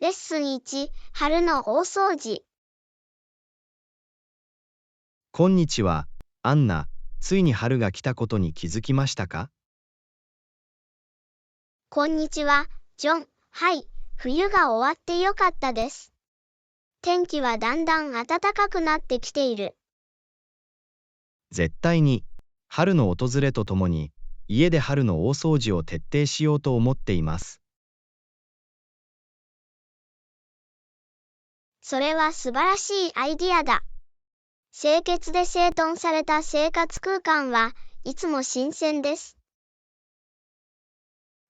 レッスン1、春の大掃除。こんにちは、アンナ。ついに春が来たことに気づきましたか？こんにちは、ジョン。はい、冬が終わってよかったです。天気はだんだん暖かくなってきている。絶対に、春の訪れとともに、家で春の大掃除を徹底しようと思っています。それは素晴らしいアイディアだ。清潔で整頓された生活空間はいつも新鮮です。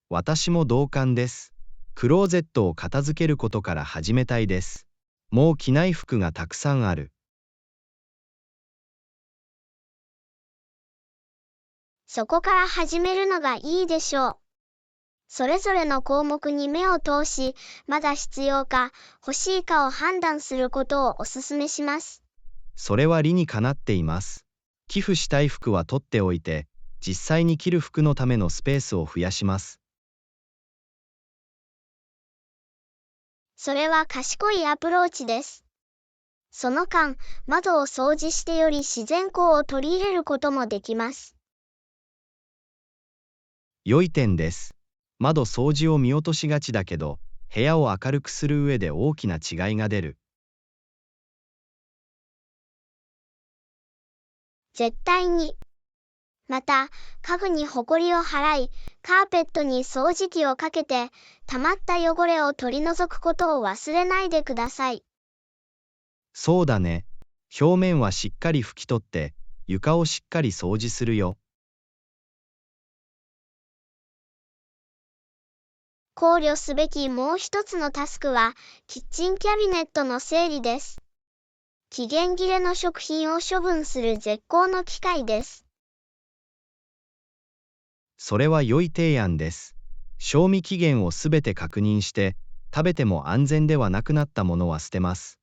私も同感です。クローゼットを片付けることから始めたいです。もう着ない服がたくさんある。そこから始めるのがいいでしょう。それぞれの項目に目を通し、まだ必要か欲しいかを判断することをお勧めします。それは理にかなっています。寄付したい服は取っておいて、実際に着る服のためのスペースを増やします。それは賢いアプローチです。その間、窓を掃除してより自然光を取り入れることもできます。良い点です。窓掃除を見落としがちだけど、部屋を明るくする上で大きな違いが出る。絶対に。また、家具にホコリを払い、カーペットに掃除機をかけて、溜まった汚れを取り除くことを忘れないでください。そうだね。表面はしっかり拭き取って、床をしっかり掃除するよ。考慮すべきもう一つのタスクは、キッチンキャビネットの整理です。期限切れの食品を処分する絶好の機会です。それは良い提案です。賞味期限をすべて確認して、食べても安全ではなくなったものは捨てます。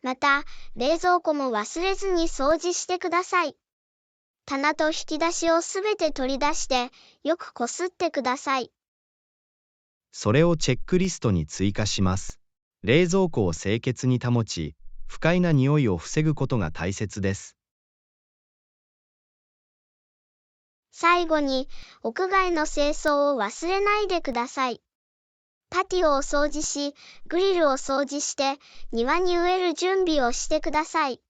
また、冷蔵庫も忘れずに掃除してください。棚と引き出しをすべて取り出して、よくこすってください。それをチェックリストに追加します。冷蔵庫を清潔に保ち、不快な匂いを防ぐことが大切です。最後に、屋外の清掃を忘れないでください。パティオを掃除し、グリルを掃除して、庭に植える準備をしてください。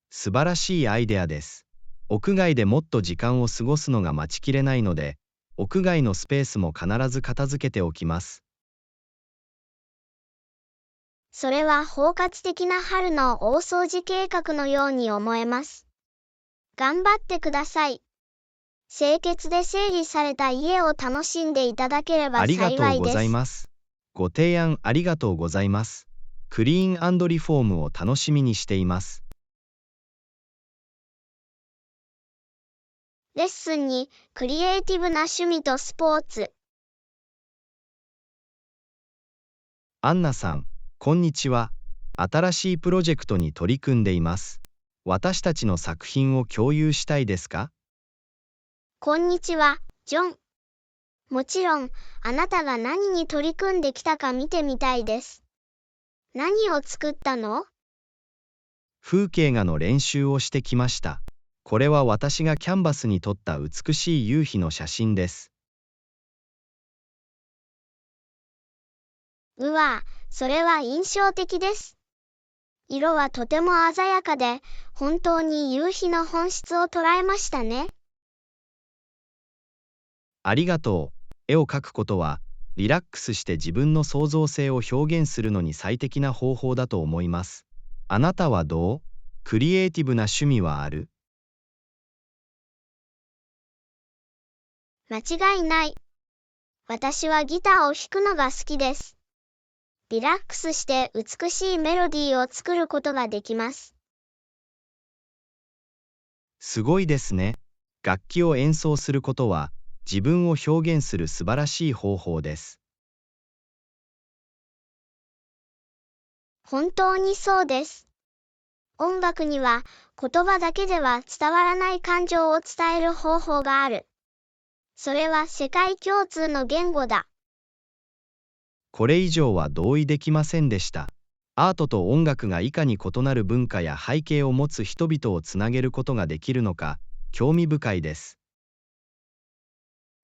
素晴らしいアイデアです。屋外でもっと時間を過ごすのが待ちきれないので、屋外のスペースも必ず片付けておきます。それは包括的な春の大掃除計画のように思えます。頑張ってください。清潔で整理された家を楽しんでいただければありがと幸いです。うございます。ご提案ありがとうございます。クリーン&リフォームを楽しみにしています。レッスン2、クリエイティブな趣味とスポーツ。アンナさん、こんにちは。新しいプロジェクトに取り組んでいます。私たちの作品を共有したいですか？こんにちは、ジョン。もちろん、あなたが何に取り組んできたか見てみたいです。何を作ったの？風景画の練習をしてきました。これは私がキャンバスに撮った美しい夕日の写真です。うわ、それは印象的です。色はとても鮮やかで、本当に夕日の本質を捉えましたね。ありがとう。絵を描くことは、リラックスして自分の創造性を表現するのに最適な方法だと思います。あなたはどう？クリエイティブな趣味はある？間違いない。私はギターを弾くのが好きです。リラックスして美しいメロディーを作ることができます。すごいですね。楽器を演奏することは、自分を表現する素晴らしい方法です。本当にそうです。音楽には言葉だけでは伝わらない感情を伝える方法がある。それは世界共通の言語だ。これ以上は同意できませんでした。アートと音楽がいかに異なる文化や背景を持つ人々をつなげることができるのか、興味深いです。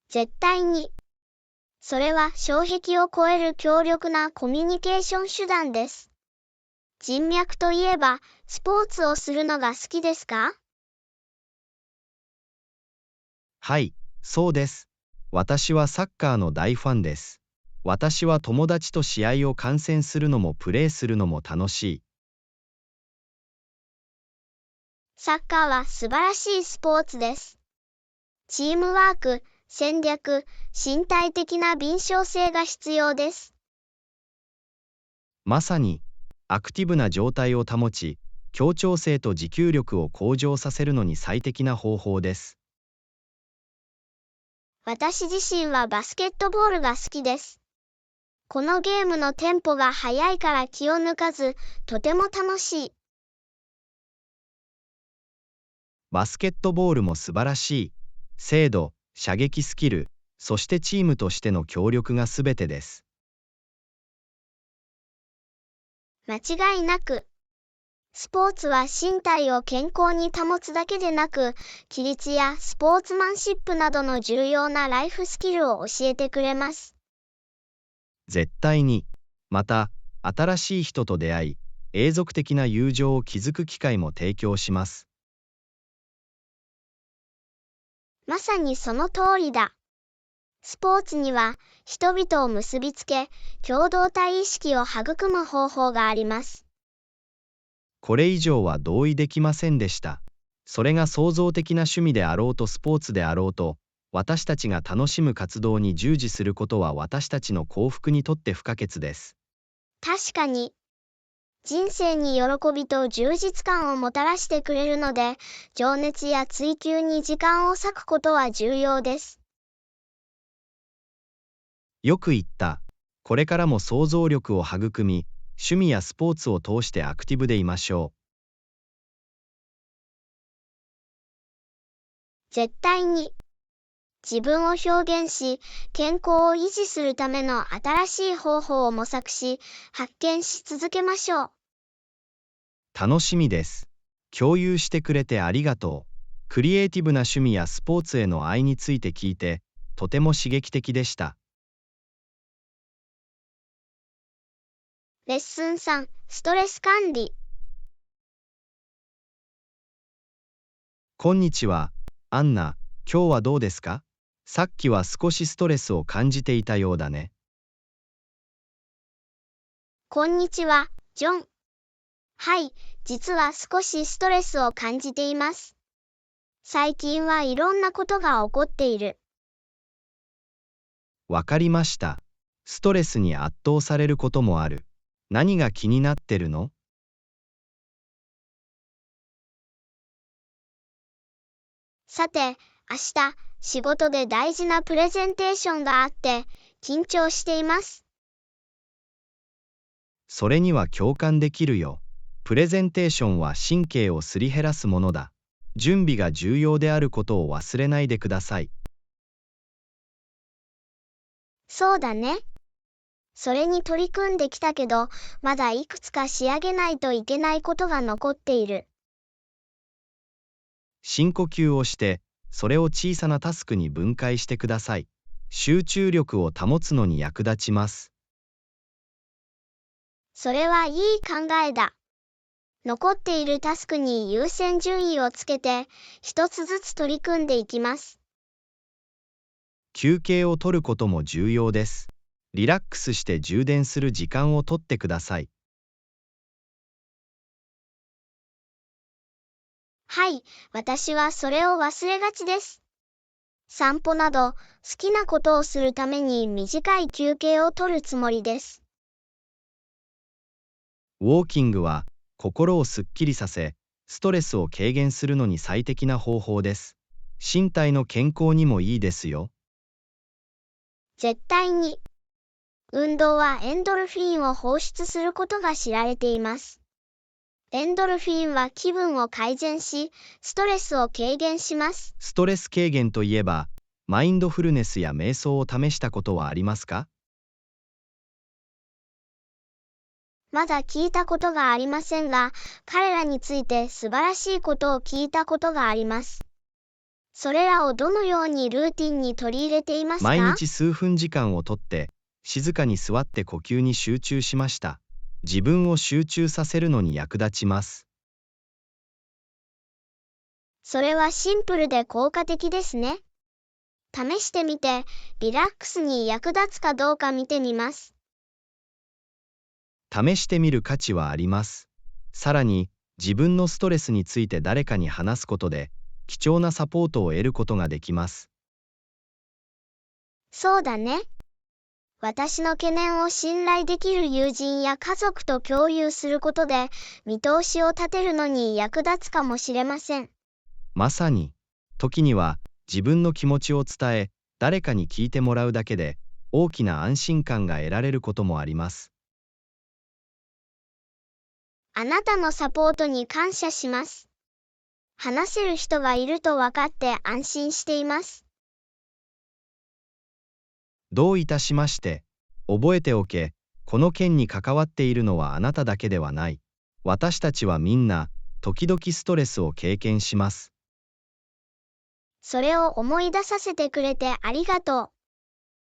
絶対に。それは障壁を越える強力なコミュニケーション手段です。人脈といえば、スポーツをするのが好きですか？はい、そうです。私はサッカーの大ファンです。私は友達と試合を観戦するのもプレーするのも楽しい。サッカーは素晴らしいスポーツです。チームワーク、戦略、身体的な敏捷性が必要です。まさに、アクティブな状態を保ち、協調性と持久力を向上させるのに最適な方法です。私自身はバスケットボールが好きです。このゲームのテンポが速いから気を抜かず、とても楽しい。バスケットボールも素晴らしい。精度、射撃スキル、そしてチームとしての協力がすべてです。間違いなく。スポーツは身体を健康に保つだけでなく、規律やスポーツマンシップなどの重要なライフスキルを教えてくれます。絶対に。また、新しい人と出会い、永続的な友情を築く機会も提供します。まさにその通りだ。スポーツには人々を結びつけ、共同体意識を育む方法があります。これ以上は同意できませんでした。それが創造的な趣味であろうとスポーツであろうと、私たちが楽しむ活動に従事することは私たちの幸福にとって不可欠です。確かに、人生に喜びと充実感をもたらしてくれるので、情熱や追求に時間を割くことは重要です。よく言った。これからも想像力を育み、趣味やスポーツを通してアクティブでいましょう。絶対に。自分を表現し、健康を維持するための新しい方法を模索し、発見し続けましょう。楽しみです。共有してくれてありがとう。クリエイティブな趣味やスポーツへの愛について聞いて、とても刺激的でした。レッスン3、ストレス管理。こんにちは、アンナ。今日はどうですか？さっきは少しストレスを感じていたようだね。こんにちは、ジョン。はい、実は少しストレスを感じています。最近はいろんなことが起こっている。わかりました。ストレスに圧倒されることもある。何が気になってるの？さて、明日、仕事で大事なプレゼンテーションがあって、緊張しています。それには共感できるよ。プレゼンテーションは神経をすり減らすものだ。準備が重要であることを忘れないでください。そうだね。それに取り組んできたけど、まだいくつか仕上げないといけないことが残っている。深呼吸をして、それを小さなタスクに分解してください。集中力を保つのに役立ちます。それはいい考えだ。残っているタスクに優先順位をつけて、一つずつ取り組んでいきます。休憩を取ることも重要です。リラックスして充電する時間をとってください。はい、私はそれを忘れがちです。散歩など、好きなことをするために短い休憩を取るつもりです。ウォーキングは心をすっきりさせ、ストレスを軽減するのに最適な方法です。身体の健康にもいいですよ。絶対に。運動はエンドルフィンを放出することが知られています。エンドルフィンは気分を改善し、ストレスを軽減します。ストレス軽減といえば、マインドフルネスや瞑想を試したことはありますか？まだ聞いたことがありませんが、彼らについて素晴らしいことを聞いたことがあります。それらをどのようにルーティンに取り入れていますか？毎日数分時間をとって、静かに座って呼吸に集中しました。自分を集中させるのに役立ちます。それはシンプルで効果的ですね。試してみて、リラックスに役立つかどうか見てみます。試してみる価値はあります。さらに、自分のストレスについて誰かに話すことで、貴重なサポートを得ることができます。そうだね。私の懸念を信頼できる友人や家族と共有することで、見通しを立てるのに役立つかもしれません。まさに、時には自分の気持ちを伝え、誰かに聞いてもらうだけで、大きな安心感が得られることもあります。あなたのサポートに感謝します。話せる人がいると分かって安心しています。どういたしまして。覚えておけ、この件に関わっているのはあなただけではない。私たちはみんな、時々ストレスを経験します。それを思い出させてくれてありがとう。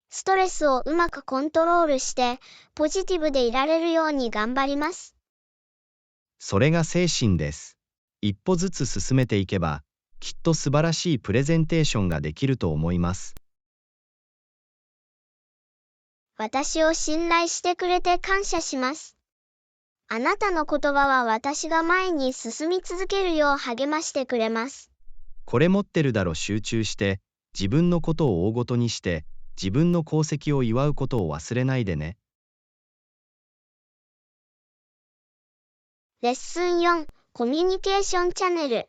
ストレスをうまくコントロールして、ポジティブでいられるように頑張ります。それが精神です。一歩ずつ進めていけば、きっと素晴らしいプレゼンテーションができると思います。私を信頼してくれて感謝します。あなたの言葉は私が前に進み続けるよう励ましてくれます。これ持ってるだろ。集中して、自分のことを大ごとにして、自分の功績を祝うことを忘れないでね。レッスン4、コミュニケーションチャネル。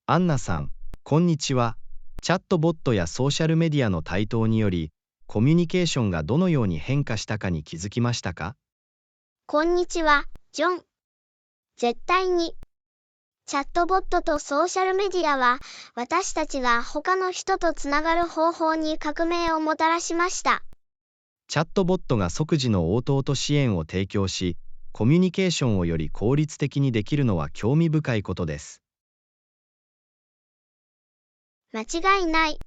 アンナさん、こんにちは。チャットボットやソーシャルメディアの台頭により、コミュニケーションがどのように変化したかに気づきましたか？こんにちは、ジョン。絶対に。チャットボットとソーシャルメディアは、私たちが他の人とつながる方法に革命をもたらしました。チャットボットが即時の応答と支援を提供し、コミュニケーションをより効率的にできるのは興味深いことです。間違いない。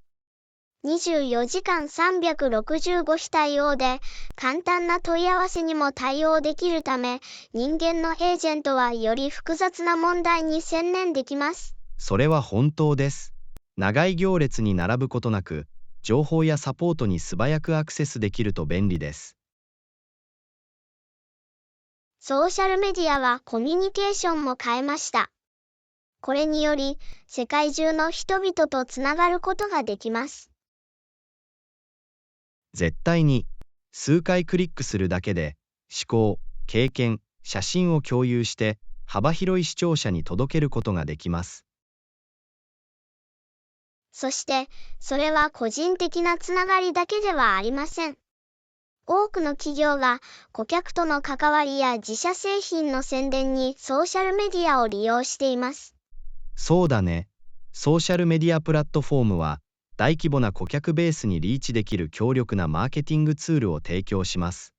24時間365日対応で、簡単な問い合わせにも対応できるため、人間のエージェントはより複雑な問題に専念できます。それは本当です。長い行列に並ぶことなく、情報やサポートに素早くアクセスできると便利です。ソーシャルメディアはコミュニケーションも変えました。これにより、世界中の人々とつながることができます。絶対に、数回クリックするだけで、思考、経験、写真を共有して、幅広い視聴者に届けることができます。そして、それは個人的なつながりだけではありません。多くの企業が顧客との関わりや自社製品の宣伝にソーシャルメディアを利用しています。そうだね。ソーシャルメディアプラットフォームは、大規模な顧客ベースにリーチできる強力なマーケティングツールを提供します。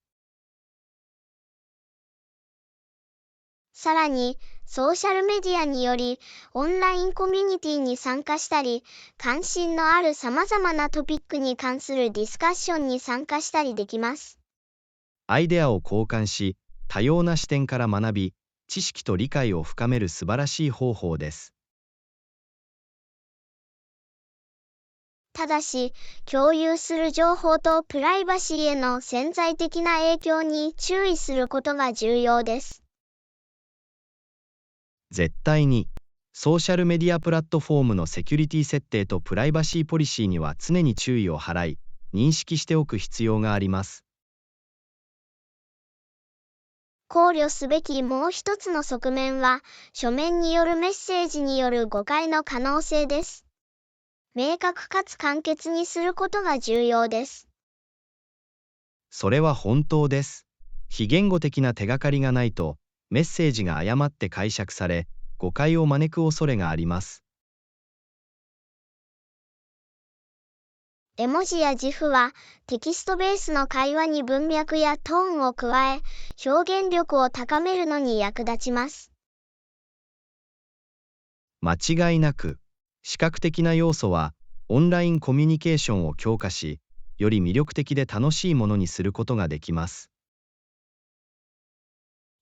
さらに、ソーシャルメディアにより、オンラインコミュニティに参加したり、関心のある様々なトピックに関するディスカッションに参加したりできます。アイデアを交換し、多様な視点から学び、知識と理解を深める素晴らしい方法です。ただし、共有する情報とプライバシーへの潜在的な影響に注意することが重要です。絶対に、ソーシャルメディアプラットフォームのセキュリティ設定とプライバシーポリシーには常に注意を払い、認識しておく必要があります。考慮すべきもう一つの側面は、書面によるメッセージによる誤解の可能性です。明確かつ簡潔にすることが重要です。それは本当です。非言語的な手がかりがないと、メッセージが誤って解釈され、誤解を招く恐れがあります。絵文字や GIF はテキストベースの会話に文脈やトーンを加え、表現力を高めるのに役立ちます。間違いなく、視覚的な要素はオンラインコミュニケーションを強化し、より魅力的で楽しいものにすることができます。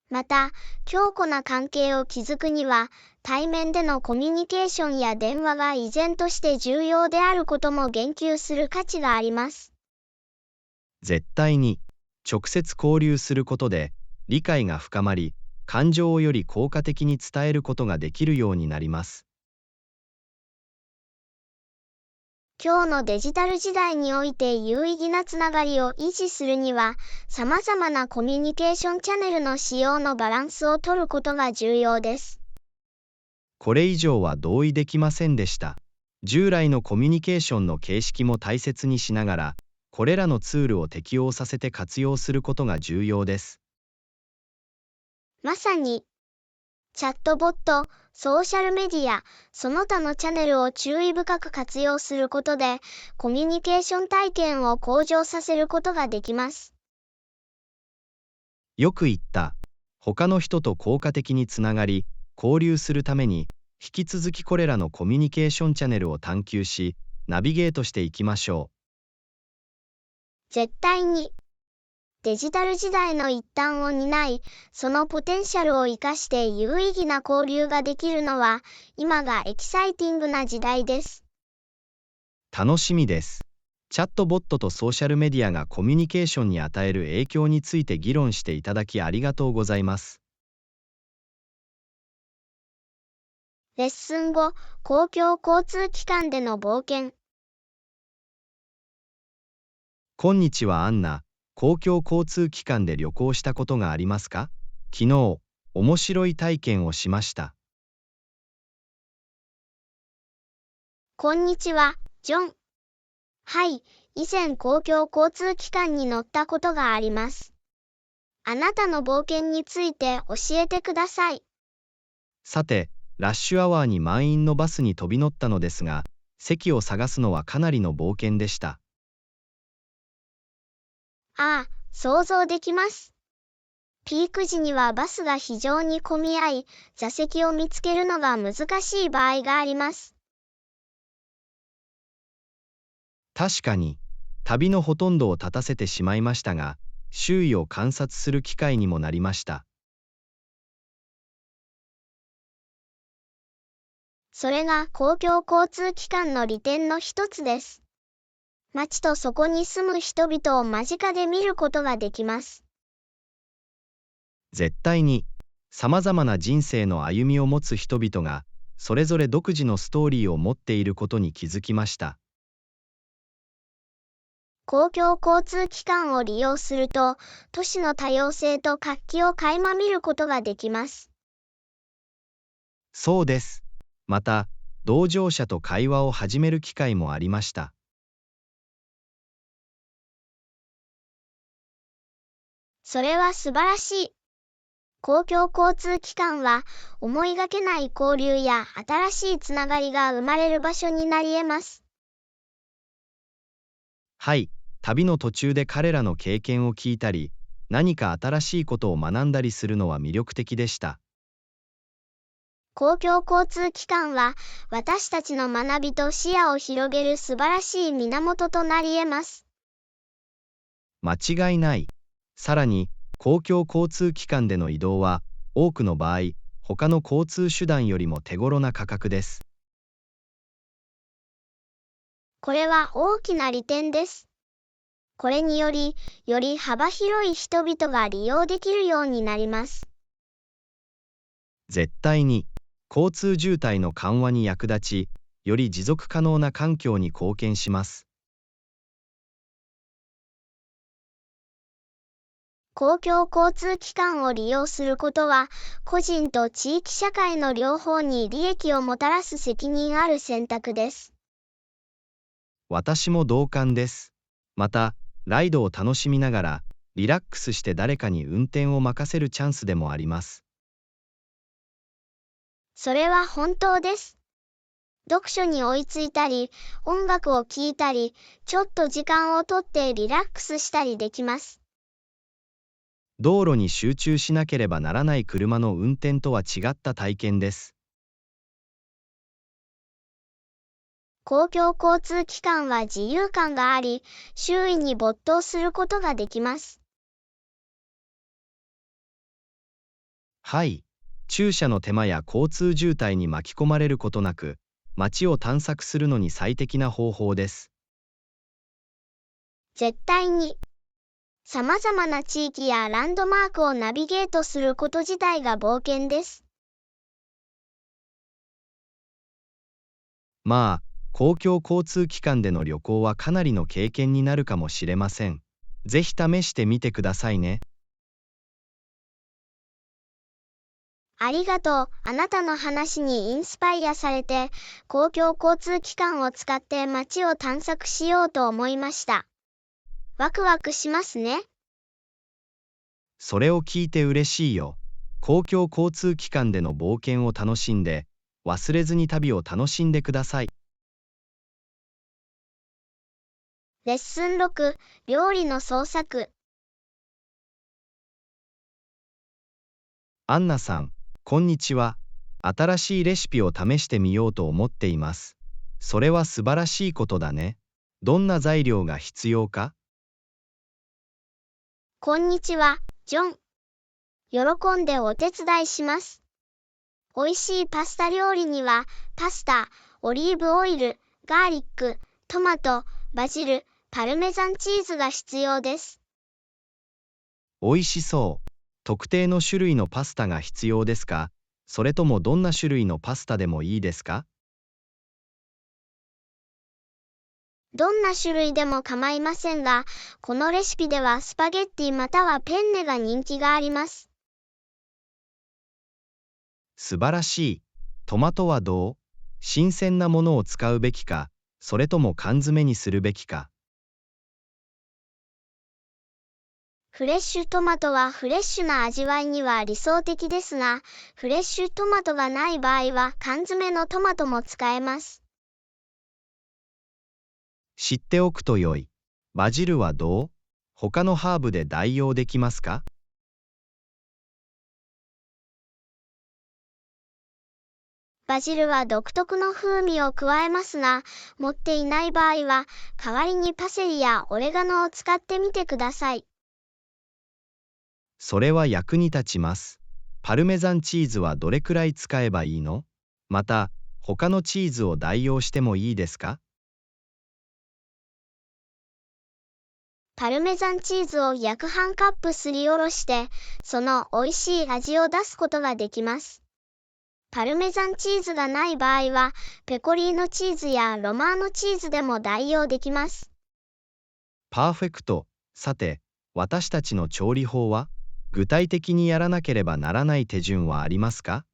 また、強固な関係を築くには、対面でのコミュニケーションや電話が依然として重要であることも言及する価値があります。絶対に、直接交流することで、理解が深まり、感情をより効果的に伝えることができるようになります。今日のデジタル時代において有意義なつながりを維持するには、様々なコミュニケーションチャンネルの使用のバランスを取ることが重要です。これ以上は同意できませんでした。従来のコミュニケーションの形式も大切にしながら、これらのツールを適応させて活用することが重要です。まさに、チャットボット、ソーシャルメディア、その他のチャンネルを注意深く活用することで、コミュニケーション体験を向上させることができます。よく言った。他の人と効果的につながり、交流するために、引き続きこれらのコミュニケーションチャンネルを探求し、ナビゲートしていきましょう。絶対に。デジタル時代の一端を担い、そのポテンシャルを生かして有意義な交流ができるのは、今がエキサイティングな時代です。楽しみです。チャットボットとソーシャルメディアがコミュニケーションに与える影響について議論していただきありがとうございます。レッスン5、公共交通機関での冒険。こんにちはアンナ。公共交通機関で旅行したことがありますか？昨日、面白い体験をしました。こんにちは、ジョン。はい、以前公共交通機関に乗ったことがあります。あなたの冒険について教えてください。さて、ラッシュアワーに満員のバスに飛び乗ったのですが、席を探すのはかなりの冒険でした。ああ、想像できます。ピーク時にはバスが非常に混み合い、座席を見つけるのが難しい場合があります。確かに、旅のほとんどを立たせてしまいましたが、周囲を観察する機会にもなりました。それが公共交通機関の利点の一つです。街とそこに住む人々を間近で見ることができます。絶対に、様々な人生の歩みを持つ人々が、それぞれ独自のストーリーを持っていることに気づきました。公共交通機関を利用すると、都市の多様性と活気を垣間見ることができます。そうです。また、同乗者と会話を始める機会もありました。それは素晴らしい。公共交通機関は、思いがけない交流や新しいつながりが生まれる場所になり得ます。はい、旅の途中で彼らの経験を聞いたり、何か新しいことを学んだりするのは魅力的でした。公共交通機関は、私たちの学びと視野を広げる素晴らしい源となり得ます。間違いない。さらに、公共交通機関での移動は、多くの場合、他の交通手段よりも手頃な価格です。これは大きな利点です。これにより、より幅広い人々が利用できるようになります。絶対に、交通渋滞の緩和に役立ち、より持続可能な環境に貢献します。公共交通機関を利用することは、個人と地域社会の両方に利益をもたらす責任ある選択です。私も同感です。また、ライドを楽しみながら、リラックスして誰かに運転を任せるチャンスでもあります。それは本当です。読書に追いついたり、音楽を聴いたり、ちょっと時間をとってリラックスしたりできます。道路に集中しなければならない車の運転とは違った体験です。公共交通機関は自由感があり、周囲に没頭することができます。はい。駐車の手間や交通渋滞に巻き込まれることなく、街を探索するのに最適な方法です。絶対に。様々な地域やランドマークをナビゲートすること自体が冒険です。まあ、公共交通機関での旅行はかなりの経験になるかもしれません。ぜひ試してみてくださいね。ありがとう。あなたの話にインスパイアされて、公共交通機関を使って街を探索しようと思いました。ワクワクしますね。それを聞いて嬉しいよ。公共交通機関での冒険を楽しんで、忘れずに旅を楽しんでください。レッスン6、料理の創作。アンナさん、こんにちは。新しいレシピを試してみようと思っています。それは素晴らしいことだね。どんな材料が必要か？こんにちは、ジョン。喜んでお手伝いします。美味しいパスタ料理には、パスタ、オリーブオイル、ガーリック、トマト、バジル、パルメザンチーズが必要です。美味しそう。特定の種類のパスタが必要ですか？それともどんな種類のパスタでもいいですか？どんな種類でも構いませんが、このレシピではスパゲッティまたはペンネが人気があります。素晴らしい。トマトはどう？新鮮なものを使うべきか、それとも缶詰にするべきか。フレッシュトマトはフレッシュな味わいには理想的ですが、フレッシュトマトがない場合は缶詰のトマトも使えます。知っておくと良い。バジルはどう？他のハーブで代用できますか？バジルは独特の風味を加えますが、持っていない場合は、代わりにパセリやオレガノを使ってみてください。それは役に立ちます。パルメザンチーズはどれくらい使えばいいの？また、他のチーズを代用してもいいですか？パルメザンチーズを約半カップすりおろして、その美味しい味を出すことができます。パルメザンチーズがない場合は、ペコリーノチーズやロマーノチーズでも代用できます。パーフェクト。さて、私たちの調理法は？具体的にやらなければならない手順はありますか？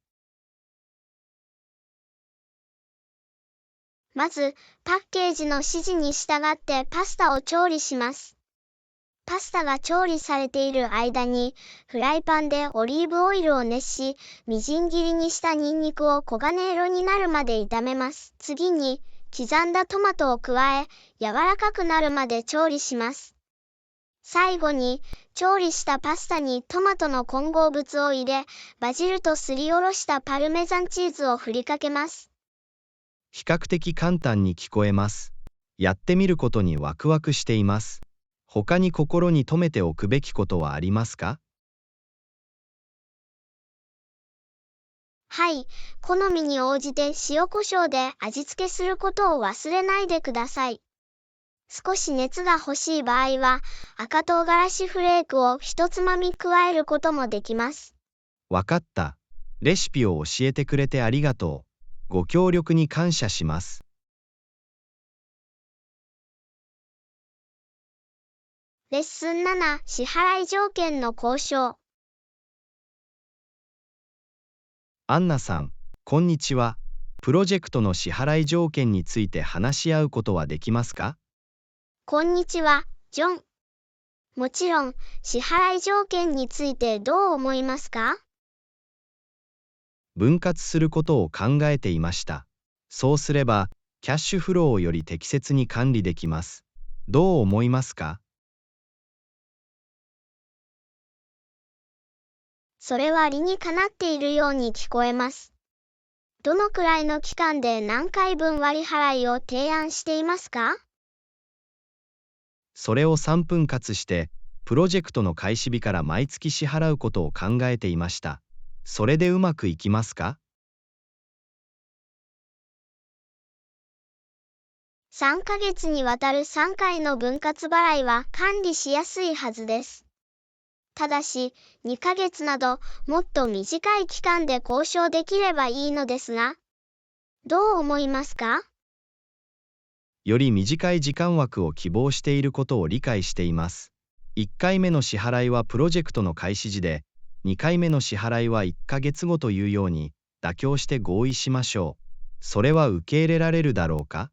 まず、パッケージの指示に従ってパスタを調理します。パスタが調理されている間に、フライパンでオリーブオイルを熱し、みじん切りにしたニンニクを黄金色になるまで炒めます。次に、刻んだトマトを加え、柔らかくなるまで調理します。最後に、調理したパスタにトマトの混合物を入れ、バジルとすりおろしたパルメザンチーズを振りかけます。比較的簡単に聞こえます。やってみることにワクワクしています。他に心に留めておくべきことはありますか？はい、好みに応じて塩コショウで味付けすることを忘れないでください。少し熱が欲しい場合は、赤唐辛子フレークを一つまみ加えることもできます。わかった。レシピを教えてくれてありがとう。ご協力に感謝します。レッスン7、支払い条件の交渉。アンナさん、こんにちは。プロジェクトの支払い条件について話し合うことはできますか？こんにちは、ジョン。もちろん、支払い条件についてどう思いますか？分割することを考えていました。そうすれば、キャッシュフローをより適切に管理できます。どう思いますか？それは理にかなっているように聞こえます。どのくらいの期間で何回分割払いを提案していますか？それを3分割して、プロジェクトの開始日から毎月支払うことを考えていました。それでうまくいきますか？3ヶ月にわたる3回の分割払いは管理しやすいはずです。ただし、2ヶ月など、もっと短い期間で交渉できればいいのですが、どう思いますか？より短い時間枠を希望していることを理解しています。1回目の支払いはプロジェクトの開始時で、2回目の支払いは1ヶ月後というように、妥協して合意しましょう。それは受け入れられるだろうか？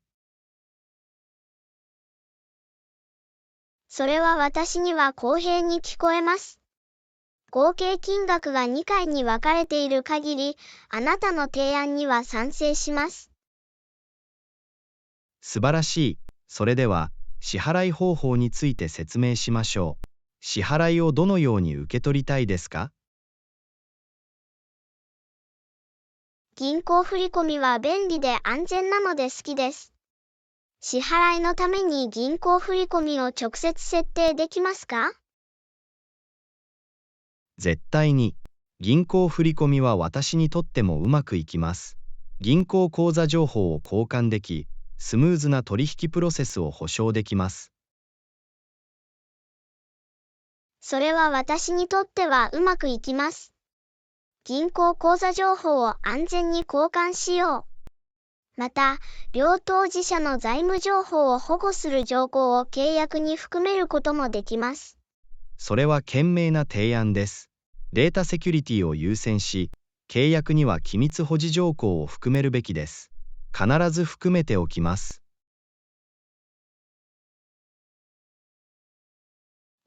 それは私には公平に聞こえます。合計金額が2回に分かれている限り、あなたの提案には賛成します。素晴らしい。それでは、支払い方法について説明しましょう。支払いをどのように受け取りたいですか？銀行振込は便利で安全なので好きです。支払いのために銀行振込を直接設定できますか？絶対に。銀行振込は私にとってもうまくいきます。銀行口座情報を交換でき、スムーズな取引プロセスを保証できます。それは私にとってはうまくいきます。銀行口座情報を安全に交換しよう。また、両当事者の財務情報を保護する条項を契約に含めることもできます。それは賢明な提案です。データセキュリティを優先し、契約には機密保持条項を含めるべきです。必ず含めておきます。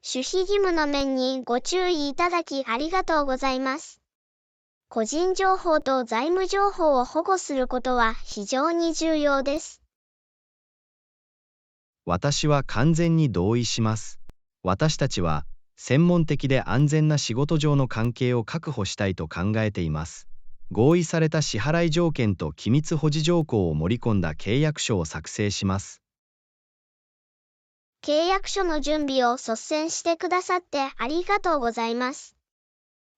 守秘義務の面にご注意いただきありがとうございます。個人情報と財務情報を保護することは非常に重要です。私は完全に同意します。私たちは、専門的で安全な仕事上の関係を確保したいと考えています。合意された支払い条件と機密保持条項を盛り込んだ契約書を作成します。契約書の準備を率先してくださってありがとうございます。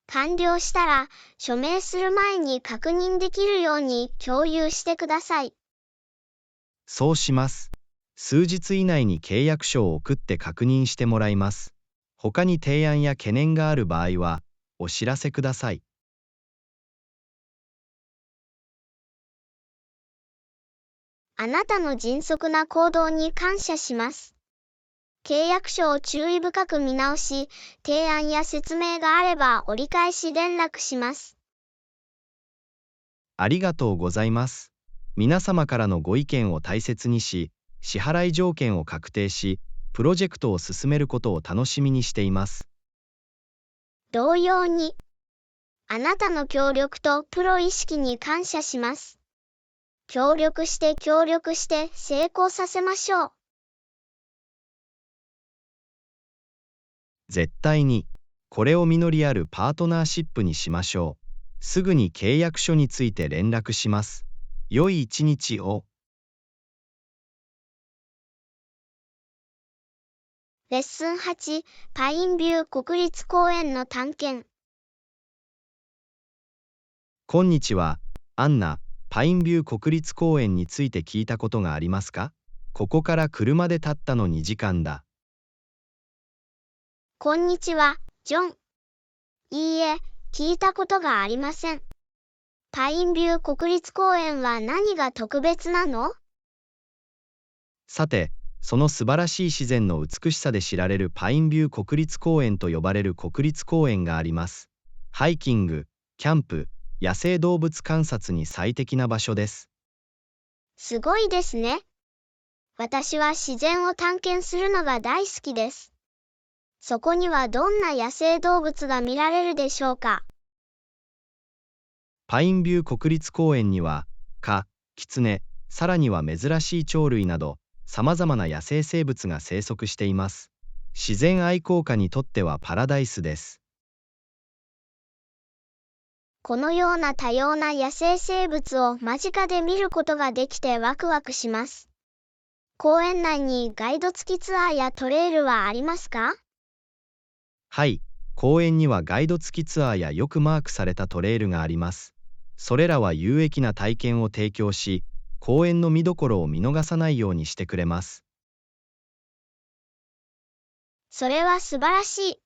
完了したら、署名する前に確認できるように共有してください。そうします。数日以内に契約書を送って確認してもらいます。他に提案や懸念がある場合は、お知らせください。あなたの迅速な行動に感謝します。契約書を注意深く見直し、提案や説明があれば折り返し連絡します。ありがとうございます。皆様からのご意見を大切にし、支払い条件を確定し、プロジェクトを進めることを楽しみにしています。同様に、あなたの協力とプロ意識に感謝します。協力して成功させましょう。絶対に、これを実りあるパートナーシップにしましょう。すぐに契約書について連絡します。良い一日を。レッスン8、パインビュー国立公園の探検。こんにちは、アンナ。パインビュー国立公園について聞いたことがありますか？ここから車でたったの2時間だ。こんにちは、ジョン。いいえ、聞いたことがありません。パインビュー国立公園は何が特別なの？さて、その素晴らしい自然の美しさで知られるパインビュー国立公園と呼ばれる国立公園があります。ハイキング、キャンプ、野生動物観察に最適な場所です。すごいですね。私は自然を探検するのが大好きです。そこにはどんな野生動物が見られるでしょうか？パインビュー国立公園には、キツネ、さらには珍しい鳥類など、様々な野生生物が生息しています。自然愛好家にとってはパラダイスです。このような多様な野生生物を間近で見ることができてワクワクします。公園内にガイド付きツアーやトレイルはありますか？はい、公園にはガイド付きツアーやよくマークされたトレイルがあります。それらは有益な体験を提供し、公園の見どころを見逃さないようにしてくれます。それは素晴らしい。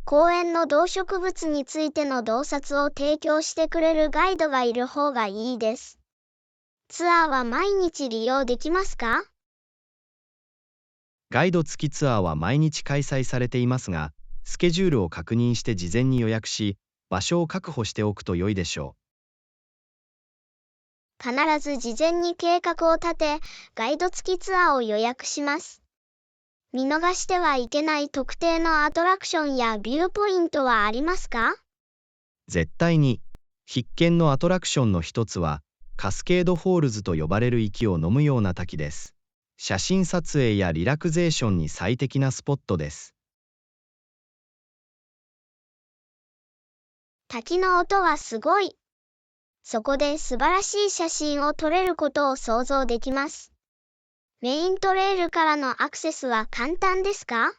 公園の動植物についての洞察を提供してくれるガイドがいる方がいいです。ツアーは毎日利用できますか？ガイド付きツアーは毎日開催されていますが、スケジュールを確認して事前に予約し、場所を確保しておくと良いでしょ必ず事前に計画を立て、ガイド付きツアーを予約します。見逃してはいけない特定のアトラクションやビューポイントはありますか？絶対に。必見のアトラクションの一つは、カスケードフォールズと呼ばれる息を飲むような滝です。写真撮影やリラクゼーションに最適なスポットです。滝の音はすごい。そこで素晴らしい写真を撮れることを想像できます。メイントレイルからのアクセスは簡単ですか？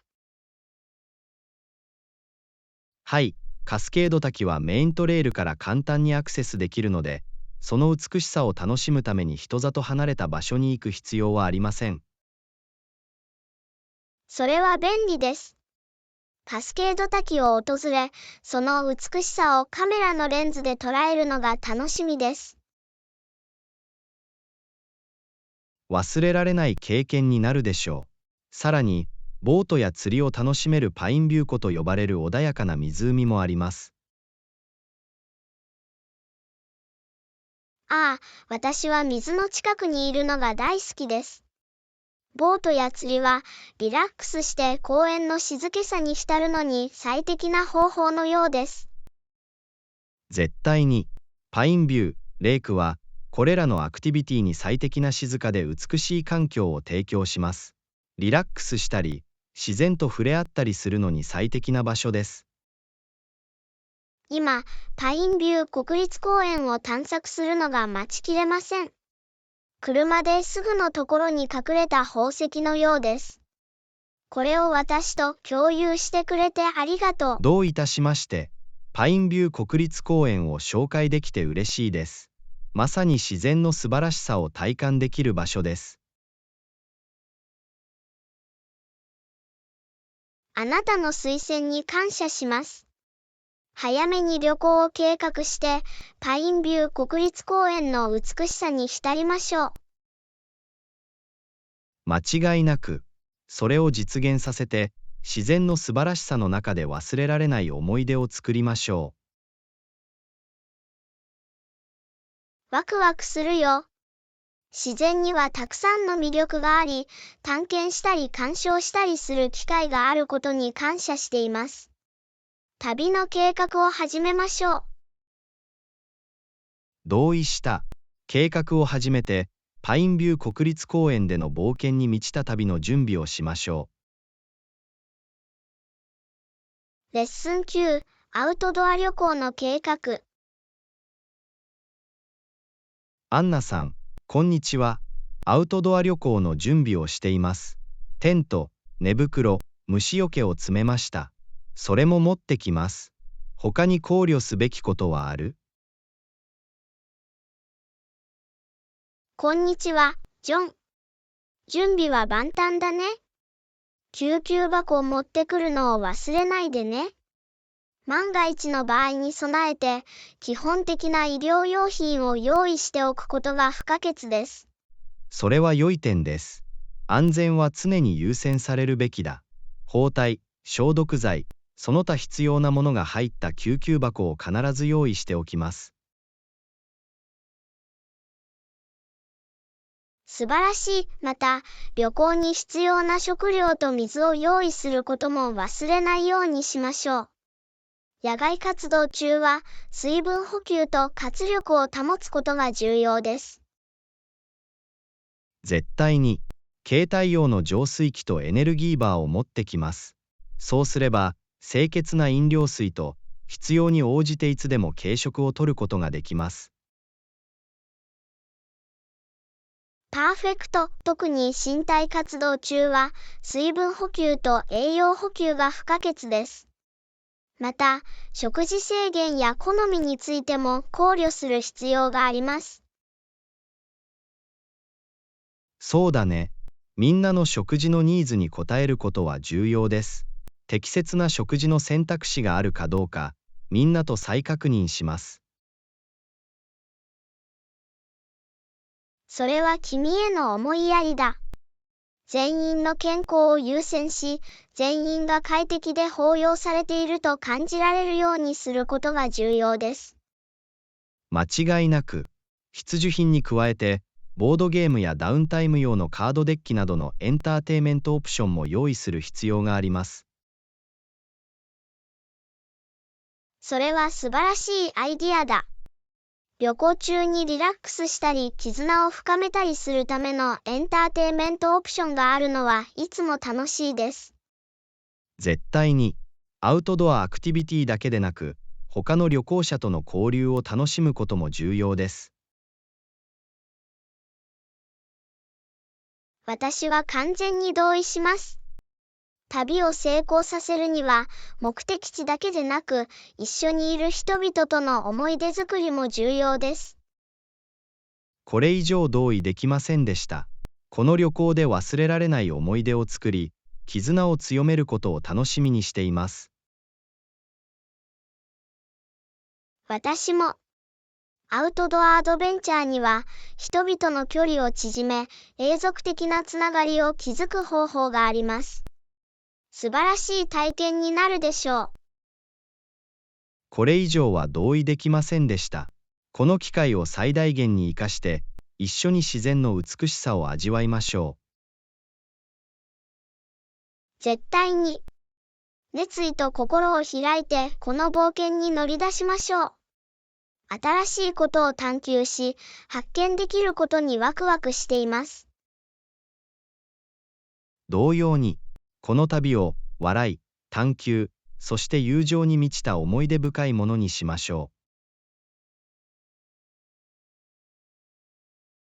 はい、カスケード滝はメイントレイルから簡単にアクセスできるので、その美しさを楽しむために人里離れた場所に行く必要はありません。それは便利です。カスケード滝を訪れ、その美しさをカメラのレンズで捉えるのが楽しみです。忘れられない経験になるでしょう。さらに、ボートや釣りを楽しめるパインビュー湖と呼ばれる穏やかな湖もあります。ああ、私は水の近くにいるのが大好きです。ボートや釣りはリラックスして公園の静けさに浸るのに最適な方法のようです。絶対に。パインビュー、レイクは、これらのアクティビティに最適な静かで美しい環境を提供します。リラックスしたり、自然と触れ合ったりするのに最適な場所です。今、パインビュー国立公園を探索するのが待ちきれません。車ですぐのところに隠れた宝石のようです。これを私と共有してくれてありがとう。どういたしまして。パインビュー国立公園を紹介できて嬉しいです。まさに自然の素晴らしさを体感できる場所です。あなたの推薦に感謝します。早めに旅行を計画して、パインビュー国立公園の美しさに浸りましょう。間違いなく、それを実現させて、自然の素晴らしさの中で忘れられない思い出を作りましょワクワクするよ。自然にはたくさんの魅力があり、探検したり鑑賞したりする機会があることに感謝しています。旅の計画を始めましょう。同意した。計画を始めて、パインビュー国立公園での冒険に満ちた旅の準備をしましょレッスン9、アウトドア旅行の計画。アンナさん、こんにちは。アウトドア旅行の準備をしています。テント、寝袋、虫除けを詰めました。それも持ってきます。他に考慮すべきことはある？こんにちは、ジョン。準備は万端だね。救急箱を持ってくるのを忘れないでね。万が一の場合に備えて、基本的な医療用品を用意しておくことが不可欠です。それは良い点です。安全は常に優先されるべきだ。包帯、消毒剤、その他必要なものが入った救急箱を必ず用意しておきます。素晴らしい。また、旅行に必要な食料と水を用意することも忘れないようにしましょう。野外活動中は、水分補給と活力を保つことが重要です。絶対に、携帯用の浄水器とエネルギーバーを持ってきます。そうすれば、清潔な飲料水と、必要に応じていつでも軽食を摂ることができます。パーフェクト。特に身体活動中は、水分補給と栄養補給が不可欠です。また、食事制限や好みについても考慮する必要があります。そうだね。みんなの食事のニーズに応えることは重要です。適切な食事の選択肢があるかどうか、みんなと再確認します。それは君への思いやりだ。全員の健康を優先し、全員が快適で包容されていると感じられるようにすることが重要です。間違いなく、必需品に加えて、ボードゲームやダウンタイム用のカードデッキなどのエンターテイメントオプションも用意する必要があります。それは素晴らしいアイディアだ。旅行中にリラックスしたり絆を深めたりするためのエンターテイメントオプションがあるのはいつも楽しいです。絶対に、アウトドアアクティビティだけでなく、他の旅行者との交流を楽しむことも重要です。私は完全に同意します。旅を成功させるには、目的地だけでなく、一緒にいる人々との思い出作りも重要です。これ以上同意できませんでした。この旅行で忘れられない思い出を作り、絆を強めることを楽しみにしています。私も。アウトドアアドベンチャーには、人々の距離を縮め、永続的なつながりを築く方法があります。素晴らしい体験になるでしょう。これ以上は同意できませんでした。この機会を最大限に生かして、一緒に自然の美しさを味わいましょう。絶対に。熱意と心を開いてこの冒険に乗り出しましょう。新しいことを探求し、発見できることにワクワクしています。同様に、この旅を笑い、探求、そして友情に満ちた思い出深いものにしましょう。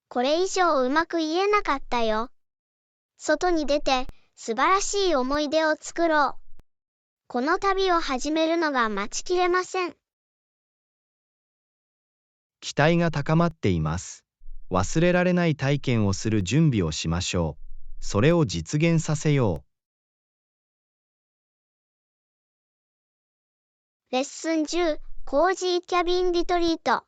これ以上うまく言えなかったよ。外に出て素晴らしい思い出を作ろう。この旅を始めるのが待ちきれません。期待が高まっています。忘れられない体験をする準備をしましょう。それを実現させよう。レッスン10、コージーキャビンリトリート。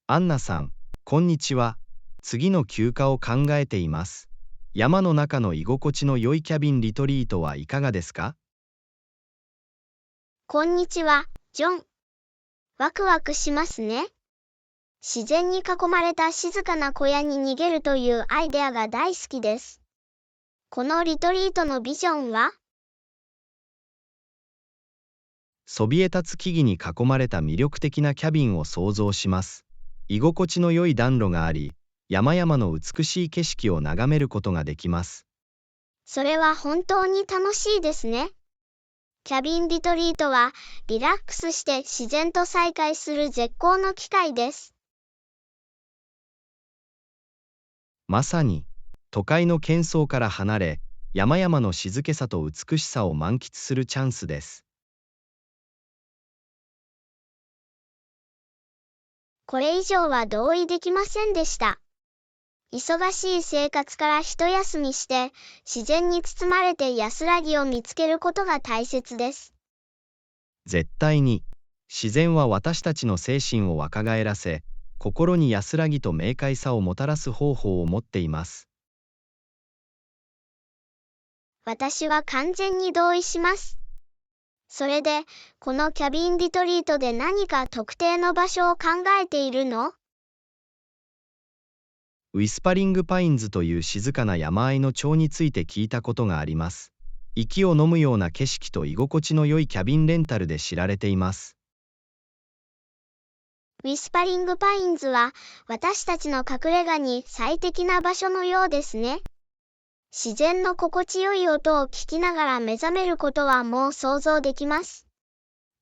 アンナさん、こんにちは。次の休暇を考えています。山の中の居心地の良いキャビンリトリートはいかがですか？こんにちは、ジョン。ワクワクしますね。自然に囲まれた静かな小屋に逃げるというアイデアが大好きです。このリトリートのビジョンは？そびえ立つ木々に囲まれた魅力的なキャビンを想像します。居心地の良い暖炉があり、山々の美しい景色を眺めることができます。それは本当に楽しいですね。キャビンリトリートはリラックスして自然と再会する絶好の機会です。まさに、都会の喧騒から離れ、山々の静けさと美しさを満喫するチャンスです。これ以上は同意できませんでした。忙しい生活から一休みして、自然に包まれて安らぎを見つけることが大切です。絶対に、自然は私たちの精神を若返らせ、心に安らぎと明快さをもたらす方法を持っています。私は完全に同意します。それで、このキャビンリトリートで何か特定の場所を考えているの？ウィスパリングパインズという静かな山あいの町について聞いたことがあります。息を飲むような景色と居心地の良いキャビンレンタルで知られています。ウィスパリングパインズは私たちの隠れ家に最適な場所のようですね。自然の心地よい音を聞きながら目覚めることはもう想像できます。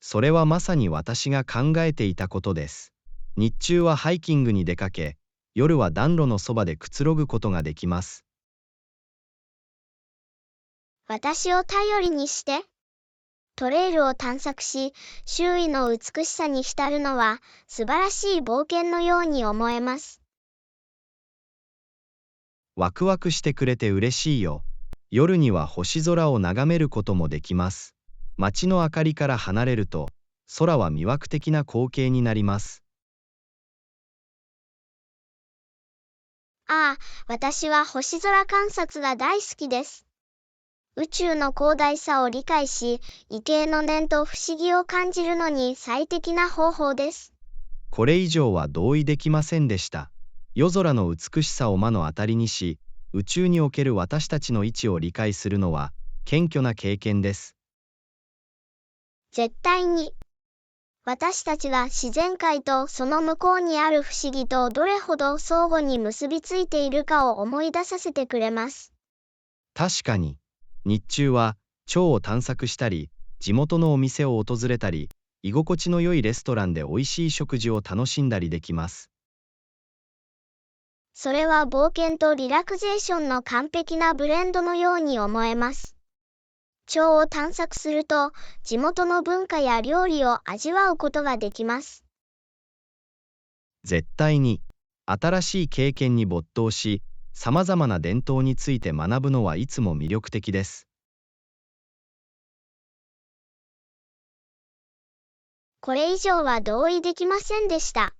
それはまさに私が考えていたことです。日中はハイキングに出かけ、夜は暖炉のそばでくつろぐことができます。私を頼りにして、トレイルを探索し、周囲の美しさに浸るのは素晴らしい冒険のように思えます。ワクワクしてくれて嬉しいよ。夜には星空を眺めることもできます。街の明かりから離れると、空は魅惑的な光景になります。ああ、私は星空観察が大好きです。宇宙の広大さを理解し、畏敬の念と不思議を感じるのに最適な方法です。これ以上は同意できませんでした。夜空の美しさを目の当たりにし、宇宙における私たちの位置を理解するのは謙虚な経験です。絶対に。私たちが自然界とその向こうにある不思議とどれほど相互に結びついているかを思い出させてくれます。確かに、日中は町を探索したり、地元のお店を訪れたり、居心地の良いレストランで美味しい食事を楽しんだりできます。それは冒険とリラクゼーションの完璧なブレンドのように思えます。町を探索すると、地元の文化や料理を味わうことができます。絶対に、新しい経験に没頭し、さまざまな伝統について学ぶのはいつも魅力的です。これ以上は同意できませんでした。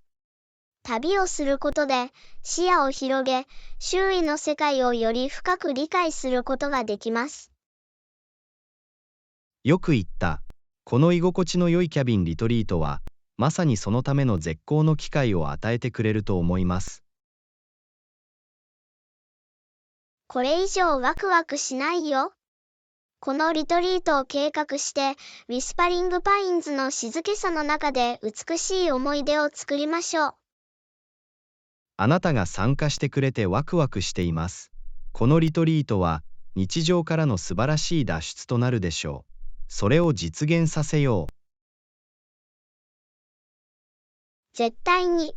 旅をすることで視野を広げ、周囲の世界をより深く理解することができます。よく言った。この居心地の良いキャビンリトリートは、まさにそのための絶好の機会を与えてくれると思います。これ以上ワクワクしないよ。このリトリートを計画して、ウィスパリングパインズの静けさの中で美しい思い出を作りましょう。あなたが参加してくれてワクワクしています。このリトリートは日常からの素晴らしい脱出となるでしょう。それを実現させよう。絶対に。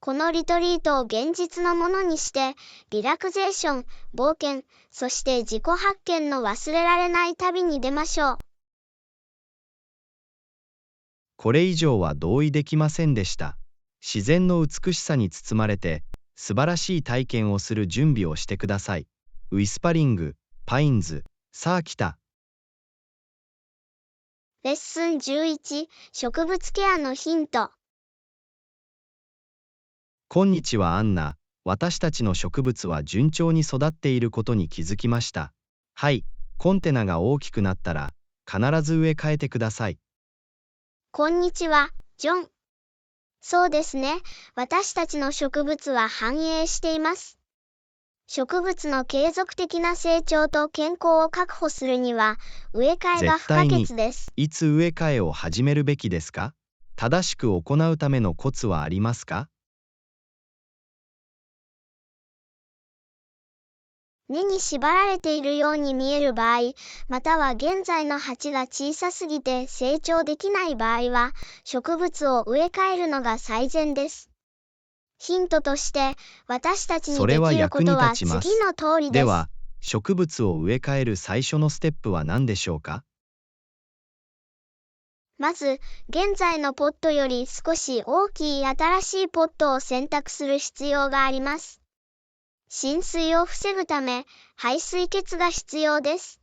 このリトリートを現実のものにして、リラクゼーション、冒険、そして自己発見の忘れられない旅に出ましょう。これ以上は同意できませんでした。自然の美しさに包まれて、素晴らしい体験をする準備をしてください。ウィスパリング、パインズ、さあ来た。レッスン11、植物ケアのヒント。こんにちはアンナ。私たちの植物は順調に育っていることに気づきました。はい、コンテナが大きくなったら、必ず植え替えてください。こんにちは、ジョン。そうですね。私たちの植物は繁栄しています。植物の継続的な成長と健康を確保するには、植え替えが不可欠です。いつ植え替えを始めるべきですか？正しく行うためのコツはありますか？根に縛られているように見える場合、または現在の鉢が小さすぎて成長できない場合は、植物を植え替えるのが最善です。ヒントとして、私たちにできることは次の通りです。では、植物を植え替える最初のステップは何でしょうか？まず、現在のポットより少し大きい新しいポットを選択する必要があります。浸水を防ぐため、排水穴が必要です。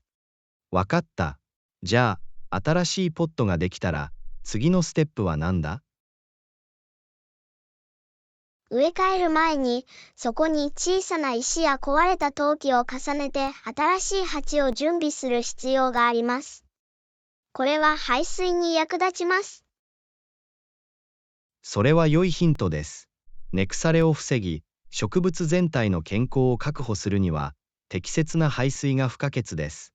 わかった。じゃあ、新しいポットができたら、次のステップは何だ？植え替える前に、そこに小さな石や壊れた陶器を重ねて新しい鉢を準備する必要があります。これは排水に役立ちます。それは良いヒントです。根腐れを防ぎ、植物全体の健康を確保するには、適切な排水が不可欠です。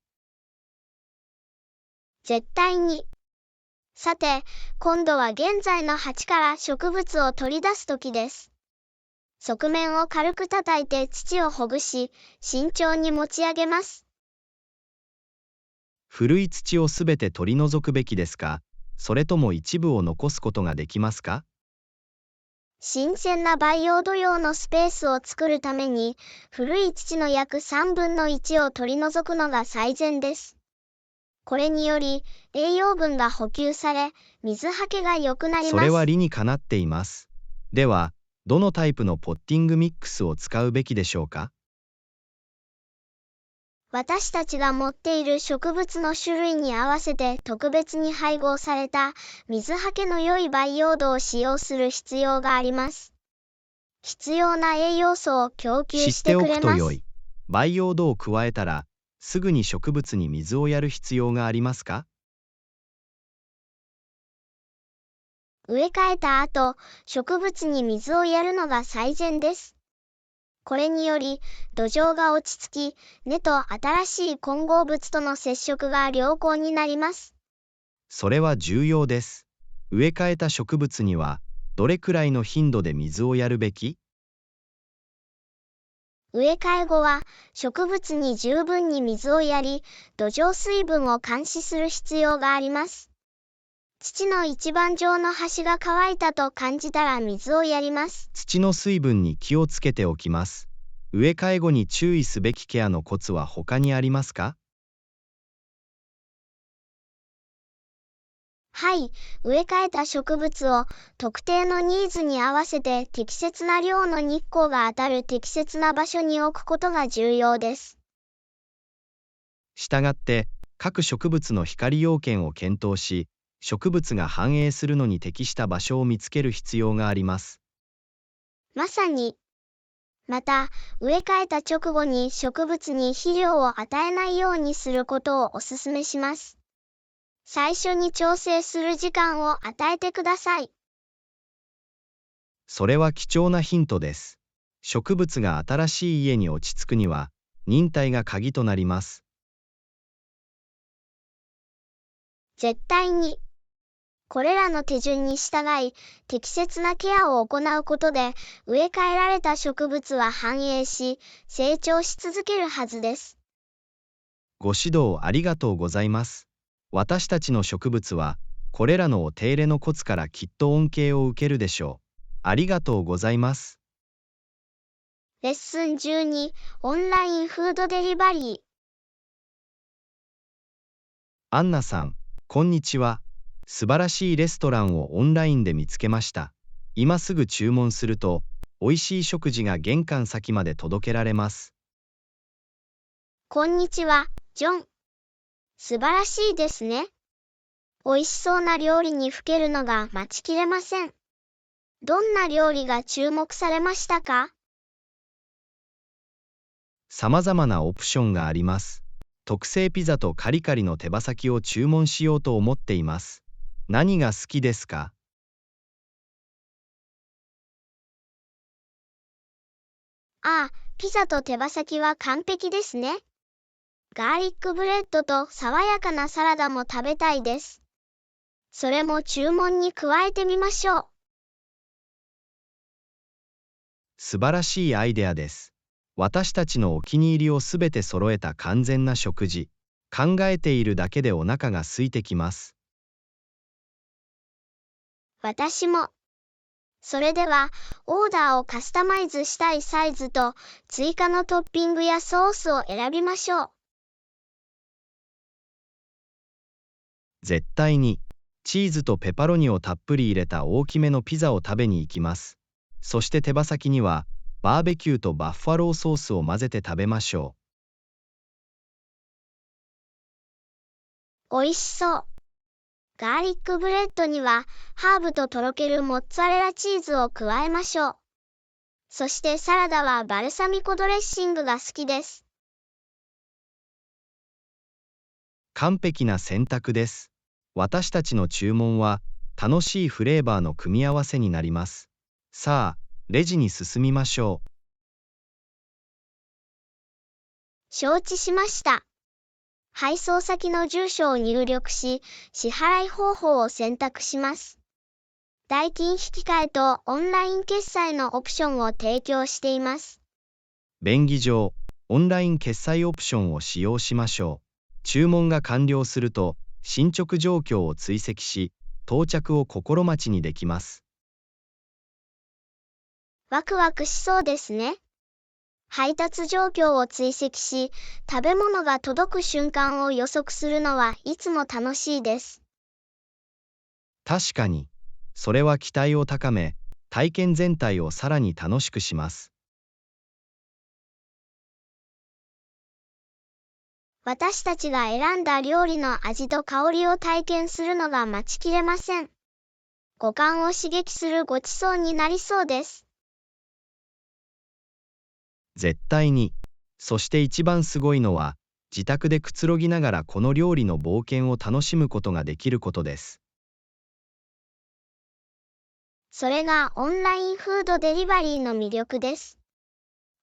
絶対に。さて、今度は現在の鉢から植物を取り出す時です。側面を軽く叩いて土をほぐし、慎重に持ち上げます。古い土をすべて取り除くべきですか、それとも一部を残すことができますか？新鮮な培養土用のスペースを作るために、古い土の約3分の1を取り除くのが最善です。これにより、栄養分が補給され、水はけが良くなります。それは理にかなっています。では、どのタイプのポッティングミックスを使うべきでしょうか？私たちが持っている植物の種類に合わせて特別に配合された水はけの良い培養土を使用する必要があります。必要な栄養素を供給してくれます。知っておくと良い。培養土を加えたら、すぐに植物に水をやる必要がありますか？植え替えた後、植物に水をやるのが最善です。これにより、土壌が落ち着き、根と新しい混合物との接触が良好になります。それは重要です。植え替えた植物には、どれくらいの頻度で水をやるべき？植え替え後は、植物に十分に水をやり、土壌水分を監視する必要があります。土の一番上の端が乾いたと感じたら水をやります。土の水分に気をつけておきます。植え替え後に注意すべきケアのコツは他にありますか？はい、植え替えた植物を特定のニーズに合わせて適切な量の日光が当たる適切な場所に置くことが重要です。したがって、各植物の光要件を検討し、植物が繁栄するのに適した場所を見つける必要があります。まさに。また、植え替えた直後に植物に肥料を与えないようにすることをお勧めします。最初に調整する時間を与えてください。それは貴重なヒントです。植物が新しい家に落ち着くには、忍耐が鍵となります。絶対に。これらの手順に従い、適切なケアを行うことで、植え替えられた植物は繁栄し、成長し続けるはずです。ご指導ありがとうございます。私たちの植物は、これらのお手入れのコツからきっと恩恵を受けるでしょう。ありがとうございます。レッスン12、オンラインフードデリバリー。アンナさん、こんにちは。素晴らしいレストランをオンラインで見つけました。今すぐ注文すると、美味しい食事が玄関先まで届けられます。こんにちは、ジョン。素晴らしいですね。美味しそうな料理にふけるのが待ちきれません。どんな料理が注目されましたか？さまざまなオプションがあります。特製ピザとカリカリの手羽先を注文しようと思っています。何が好きですか？ああ、ピザと手羽先は完璧ですね。ガーリックブレッドと爽やかなサラダも食べたいです。それも注文に加えてみましょう。素晴らしいアイデアです。私たちのお気に入りをすべて揃えた完全な食事。考えているだけでお腹が空いてきます。私も。それでは、オーダーをカスタマイズしたいサイズと追加のトッピングやソースを選びましょう。絶対に、チーズとペパロニをたっぷり入れた大きめのピザを食べに行きます。そして手羽先には、バーベキューとバッファローソースを混ぜて食べましょう。美味しそう。ガーリックブレッドには、ハーブととろけるモッツァレラチーズを加えましょう。そしてサラダはバルサミコドレッシングが好きです。完璧な選択です。私たちの注文は、楽しいフレーバーの組み合わせになります。さあ、レジに進みましょう。承知しました。配送先の住所を入力し、支払い方法を選択します。代金引換とオンライン決済のオプションを提供しています。便宜上、オンライン決済オプションを使用しましょう。注文が完了すると、進捗状況を追跡し、到着を心待ちにできます。ワクワクしそうですね。配達状況を追跡し、食べ物が届く瞬間を予測するのはいつも楽しいです。確かに、それは期待を高め、体験全体をさらに楽しくします。私たちが選んだ料理の味と香りを体験するのが待ちきれません。五感を刺激するごちそうになりそうです。絶対に。そして一番すごいのは、自宅でくつろぎながらこの料理の冒険を楽しむことができることです。それがオンラインフードデリバリーの魅力です。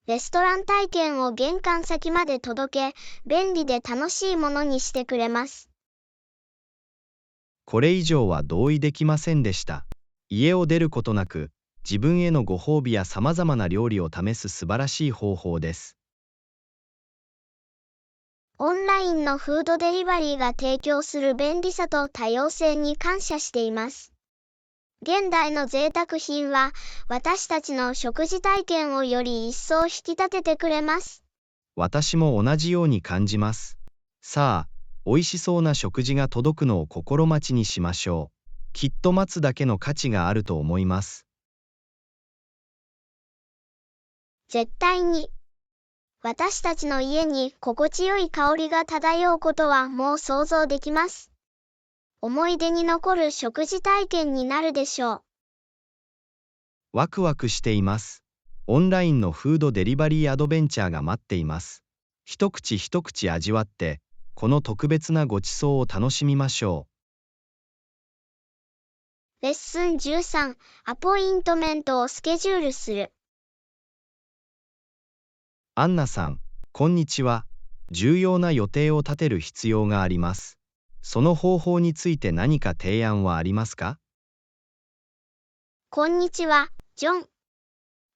レストラン体験を玄関先まで届け、便利で楽しいものにしてくれます。これ以上は同意できませんでした。家を出ることなく、自分へのご褒美やさまざまな料理を試す素晴らしい方法です。オンラインのフードデリバリーが提供する便利さと多様性に感謝しています。現代の贅沢品は私たちの食事体験をより一層引き立ててくれます。私も同じように感じます。さあ、美味しそうな食事が届くのを心待ちにしましょう。きっと待つだけの価値があると思います。絶対に。私たちの家に心地よい香りが漂うことはもう想像できます。思い出に残る食事体験になるでしょう。ワクワクしています。オンラインのフードデリバリーアドベンチャーが待っています。一口一口味わって、この特別なごちそうを楽しみましょう。レッスン13、アポイントメントをスケジュールする。アンナさん、こんにちは。重要な予定を立てる必要があります。その方法について何か提案はありますか？こんにちは、ジョン。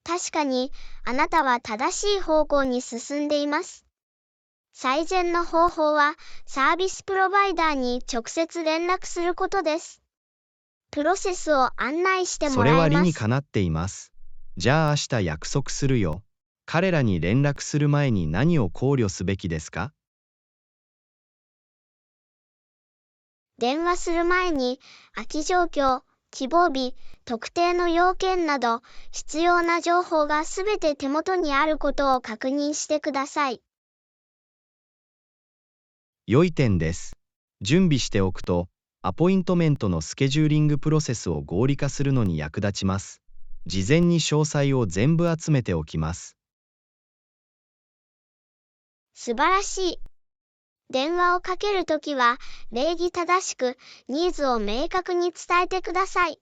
確かに、あなたは正しい方向に進んでいます。最善の方法は、サービスプロバイダーに直接連絡することです。プロセスを案内してもらいます。それは理にかなっています。じゃあ明日約束するよ。彼らに連絡する前に何を考慮すべきですか？電話する前に、空き状況、希望日、特定の要件など、必要な情報がすべて手元にあることを確認してください。良い点です。準備しておくと、アポイントメントのスケジューリングプロセスを合理化するのに役立ちます。事前に詳細を全部集めておきます。素晴らしい。電話をかけるときは、礼儀正しく、ニーズを明確に伝えてください。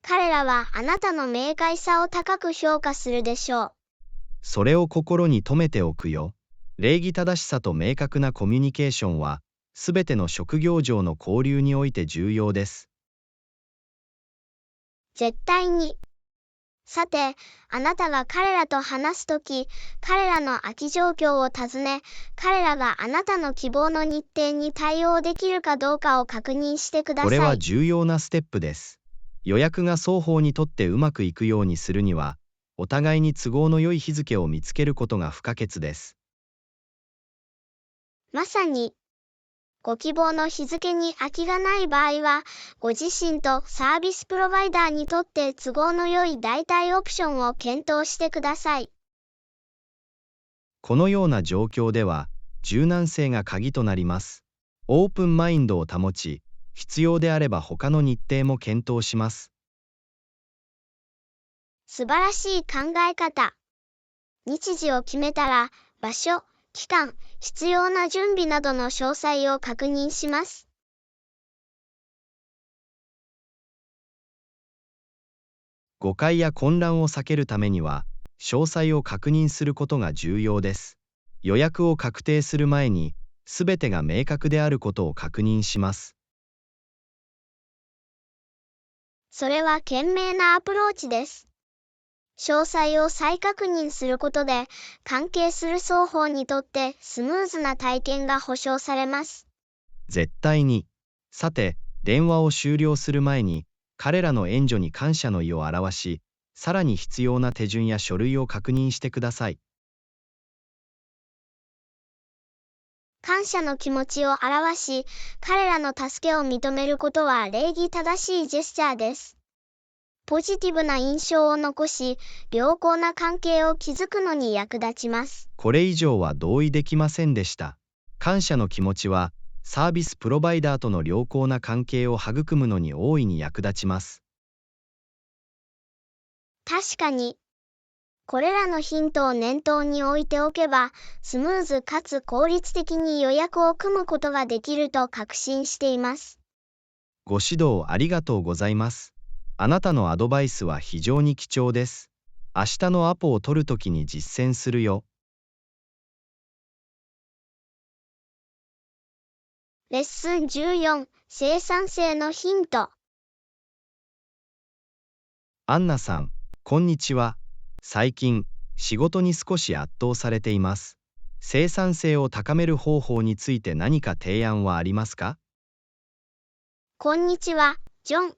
彼らはあなたの明快さを高く評価するでしょう。それを心に留めておくよ。礼儀正しさと明確なコミュニケーションは、すべての職業上の交流において重要です。絶対に。さて、あなたが彼らと話すとき、彼らの空き状況を尋ね、彼らがあなたの希望の日程に対応できるかどうかを確認してください。これは重要なステップです。予約が双方にとってうまくいくようにするには、お互いに都合の良い日付を見つけることが不可欠です。まさに。ご希望の日付に空きがない場合は、ご自身とサービスプロバイダーにとって都合の良い代替オプションを検討してください。このような状況では、柔軟性が鍵となります。オープンマインドを保ち、必要であれば他の日程も検討します。素晴らしい考え方。日時を決めたら、場所、期間、必要な準備などの詳細を確認します。誤解や混乱を避けるためには、詳細を確認することが重要です。予約を確定する前に、すべてが明確であることを確認します。それは賢明なアプローチです。詳細を再確認することで、関係する双方にとってスムーズな体験が保証されます。絶対に。さて、電話を終了する前に、彼らの援助に感謝の意を表し、さらに必要な手順や書類を確認してください。感謝の気持ちを表し、彼らの助けを認めることは礼儀正しいジェスチャーです。ポジティブな印象を残し、良好な関係を築くのに役立ちます。これ以上は同意できませんでした。感謝の気持ちは、サービスプロバイダーとの良好な関係を育むのに大いに役立ちます。確かに、これらのヒントを念頭に置いておけば、スムーズかつ効率的に予約を組むことができると確信しています。ご指導ありがとうございます。あなたのアドバイスは非常に貴重です。明日のアポを取るときに実践するよ。レッスン14、生産性のヒント。アンナさん、こんにちは。最近、仕事に少し圧倒されています。生産性を高める方法について何か提案はありますか？こんにちは、ジョン。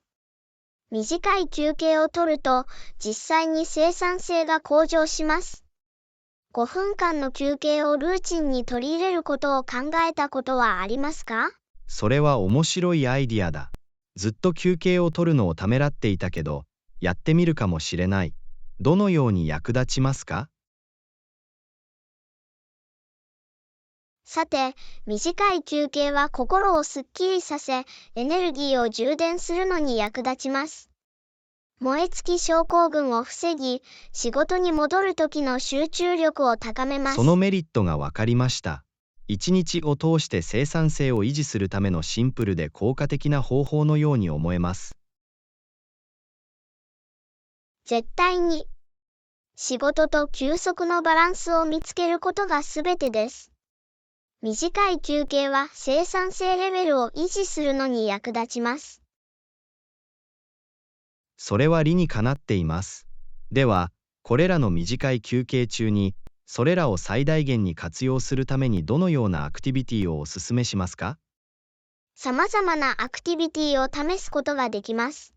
短い休憩を取ると、実際に生産性が向上します。5分間の休憩をルーチンに取り入れることを考えたことはありますか？それは面白いアイディアだ。ずっと休憩を取るのをためらっていたけど、やってみるかもしれない。どのように役立ちますか？さて、短い休憩は心をすっきりさせ、エネルギーを充電するのに役立ちます。燃え尽き症候群を防ぎ、仕事に戻る時の集中力を高めます。そのメリットが分かりました。一日を通して生産性を維持するためのシンプルで効果的な方法のように思えます。絶対に。仕事と休息のバランスを見つけることがすべてです。短い休憩は生産性レベルを維持するのに役立ちます。それは理にかなっています。では、これらの短い休憩中に、それらを最大限に活用するためにどのようなアクティビティをお勧めしますか？様々なアクティビティを試すことができます。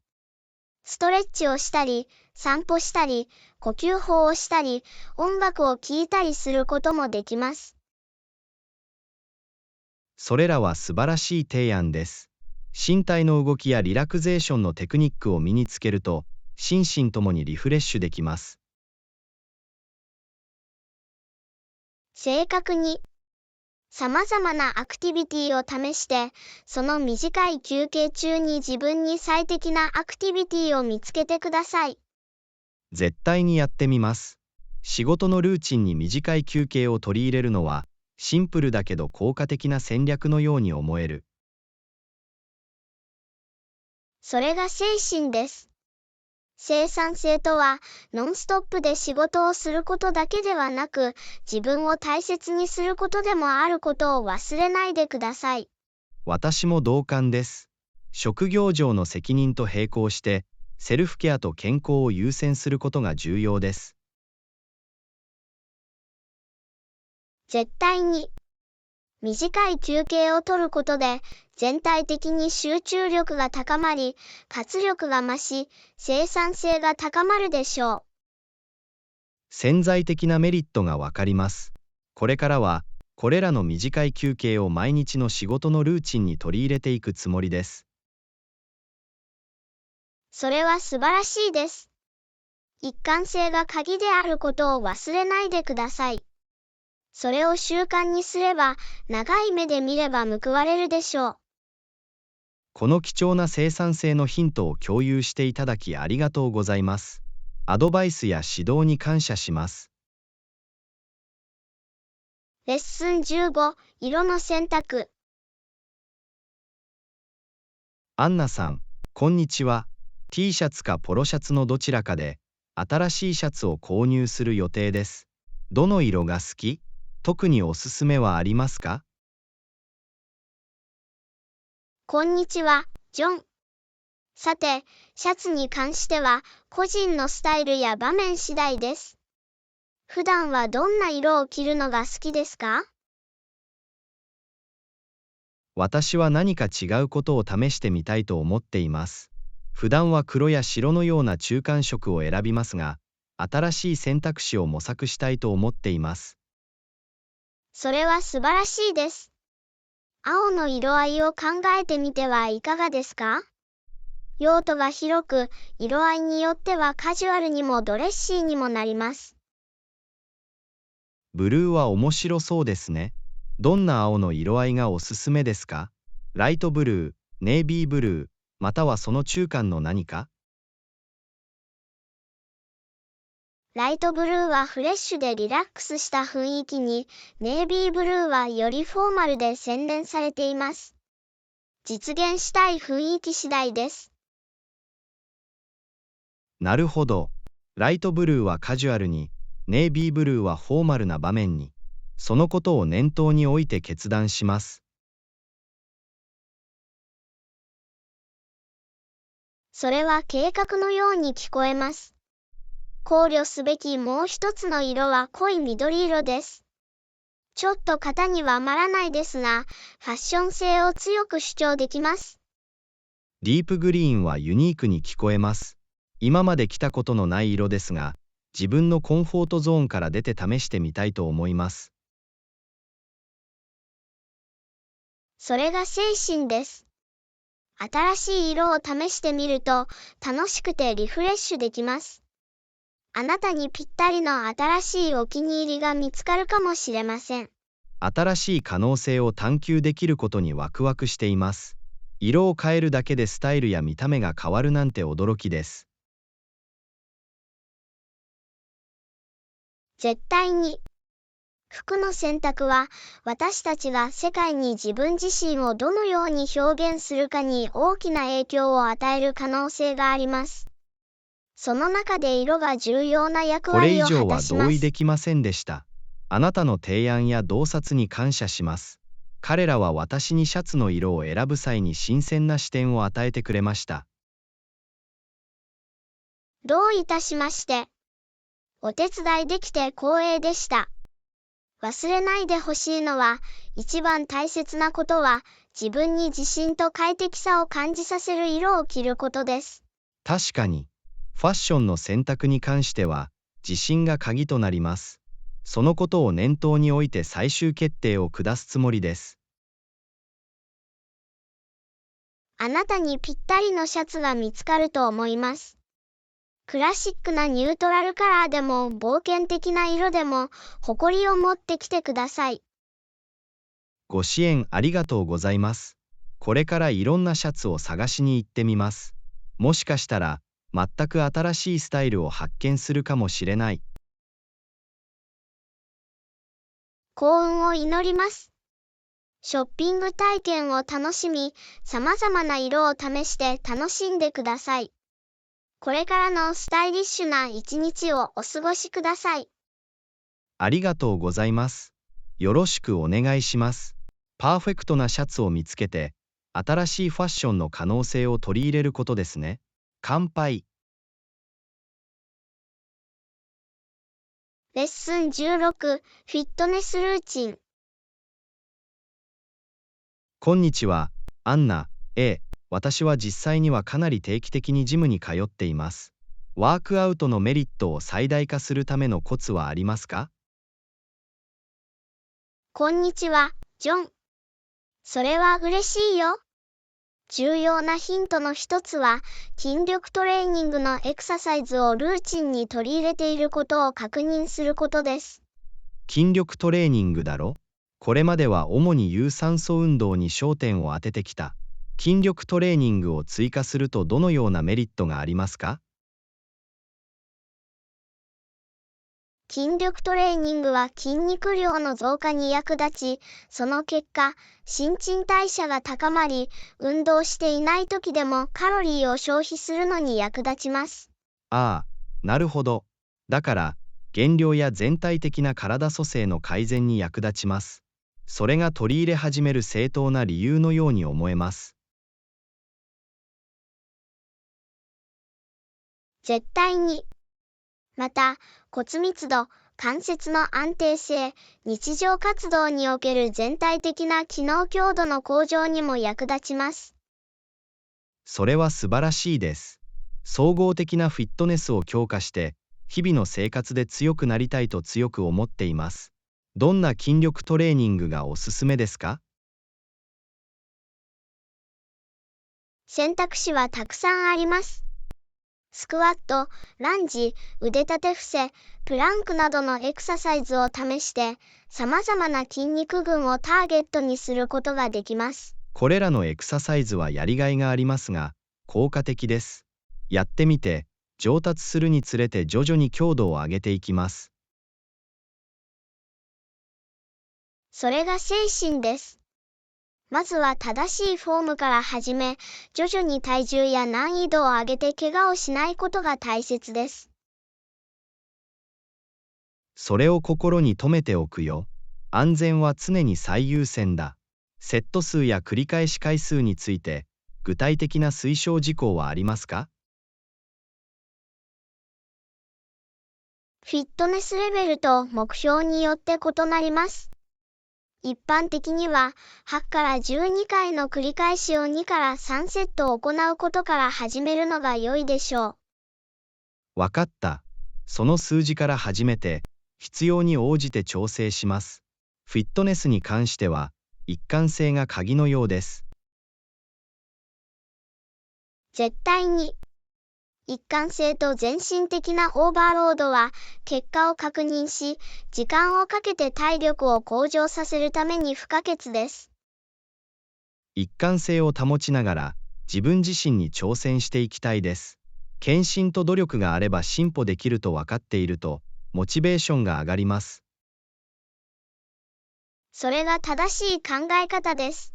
ストレッチをしたり、散歩したり、呼吸法をしたり、音楽を聴いたりすることもできます。それらは素晴らしい提案です。身体の動きやリラクゼーションのテクニックを身につけると、心身ともにリフレッシュできます。正確に。様々なアクティビティを試して、その短い休憩中に自分に最適なアクティビティを見つけてください。絶対にやってみます。仕事のルーチンに短い休憩を取り入れるのは、シンプルだけど効果的な戦略のように思える。それが精神です。生産性とは、ノンストップで仕事をすることだけではなく、自分を大切にすることでもあることを忘れないでください。私も同感です。職業上の責任と並行して、セルフケアと健康を優先することが重要です。絶対に。短い休憩を取ることで、全体的に集中力が高まり、活力が増し、生産性が高まるでしょう。潜在的なメリットがわかります。これからは、これらの短い休憩を毎日の仕事のルーチンに取り入れていくつもりです。それは素晴らしいです。一貫性が鍵であることを忘れないでください。それを習慣にすれば、長い目で見れば報われるでしょう。この貴重な生産性のヒントを共有していただきありがとうございます。アドバイスや指導に感謝します。レッスン15、色の選択。アンナさん、こんにちは。T シャツかポロシャツのどちらかで、新しいシャツを購入する予定です。どの色が好き？特におすすめはありますか？こんにちは、ジョン。さて、シャツに関しては、個人のスタイルや場面次第です。普段はどんな色を着るのが好きですか？私は何か違うことを試してみたいと思っています。普段は黒や白のような中間色を選びますが、新しい選択肢を模索したいと思っています。それは素晴らしいです。青の色合いを考えてみてはいかがですか？用途が広く、色合いによってはカジュアルにもドレッシーにもなります。ブルーは面白そうですね。どんな青の色合いがおすすめですか？ライトブルー、ネイビーブルー、またはその中間の何か？ライトブルーはフレッシュでリラックスした雰囲気に、ネイビーブルーはよりフォーマルで洗練されています。実現したい雰囲気次第です。なるほど。ライトブルーはカジュアルに、ネイビーブルーはフォーマルな場面に、そのことを念頭に置いて決断します。それは計画のように聞こえます。考慮すべきもう一つの色は濃い緑色です。ちょっと型にはまらないですが、ファッション性を強く主張できます。ディープグリーンはユニークに聞こえます。今まで着たことのない色ですが、自分のコンフォートゾーンから出て試してみたいと思います。それが精神です。新しい色を試してみると、楽しくてリフレッシュできます。あなたにぴったりの新しいお気に入りが見つかるかもしれません。新しい可能性を探求できることにワクワクしています。色を変えるだけでスタイルや見た目が変わるなんて驚きです。絶対に。服の選択は、私たちが世界に自分自身をどのように表現するかに大きな影響を与える可能性があります。その中で色が重要な役これ以割を果上はたします。同意できませんでした。あなたの提案や洞察に感謝します。彼らは私にシャツの色を選ぶ際に新鮮な視点を与えてくれました。どういたしまして。お手伝いできて光栄でした。忘れないでほしいのは、一番大切なことは、自分に自信と快適さを感じさせる色を着ることです。確かに、ファッションの選択に関しては、自信が鍵となります。そのことを念頭に置いて最終決定を下すつもりです。あなたにぴったりのシャツが見つかると思います。クラシックなニュートラルカラーでも冒険的な色でも誇りを持ってきてください。ご支援ありがとうございます。これからいろんなシャツを探しに行ってみます。もしかしたら全く新しいスタイルを発見するかもしれない。幸運を祈ります。ショッピング体験を楽しみ、様々な色を試して楽しんでください。これからのスタイリッシュな一日をお過ごしください。ありがとうございます。よろしくお願いします。パーフェクトなシャツを見つけて、新しいファッションの可能性を取り入れることですね。乾杯。レッスン16、フィットネスルーチン。こんにちは、アンナ。私は実際にはかなり定期的にジムに通っています。ワークアウトのメリットを最大化するためのコツはありますか？こんにちは、ジョン。それは嬉しいよ。重要なヒントの一つは、筋力トレーニングのエクササイズをルーチンに取り入れていることを確認することです。筋力トレーニングだろ？これまでは主に有酸素運動に焦点を当ててきた。筋力トレーニングを追加するとどのようなメリットがありますか？筋力トレーニングは筋肉量の増加に役立ち、その結果、新陳代謝が高まり、運動していない時でもカロリーを消費するのに役立ちます。ああ、なるほど。だから、減量や全体的な体組成の改善に役立ちます。それが取り入れ始める正当な理由のように思えます。絶対に。また、骨密度、関節の安定性、日常活動における全体的な機能強度の向上にも役立ちます。それは素晴らしいです。総合的なフィットネスを強化して、日々の生活で強くなりたいと強く思っています。どんな筋力トレーニングがおすすめですか？選択肢はたくさんあります。スクワット、ランジ、腕立て伏せ、プランクなどのエクササイズを試して、様々な筋肉群をターゲットにすることができます。これらのエクササイズはやりがいがありますが、効果的です。やってみて、上達するにつれて徐々に強度を上げていきます。それが精神です。まずは正しいフォームから始め、徐々に体重や難易度を上げて怪我をしないことが大切です。それを心に留めておくよ。安全は常に最優先だ。セット数や繰り返し回数について、具体的な推奨事項はありますか？フィットネスレベルと目標によって異なります。一般的には8から12回の繰り返しを2から3セット行うことから始めるのが良いでしょう。わかった。その数字から始めて、必要に応じて調整します。フィットネスに関しては、一貫性が鍵のようです。絶対に。一貫性と全身的なオーバーロードは、結果を確認し、時間をかけて体力を向上させるために不可欠です。一貫性を保ちながら、自分自身に挑戦していきたいです。献身と努力があれば進歩できると分かっていると、モチベーションが上がります。それが正しい考え方です。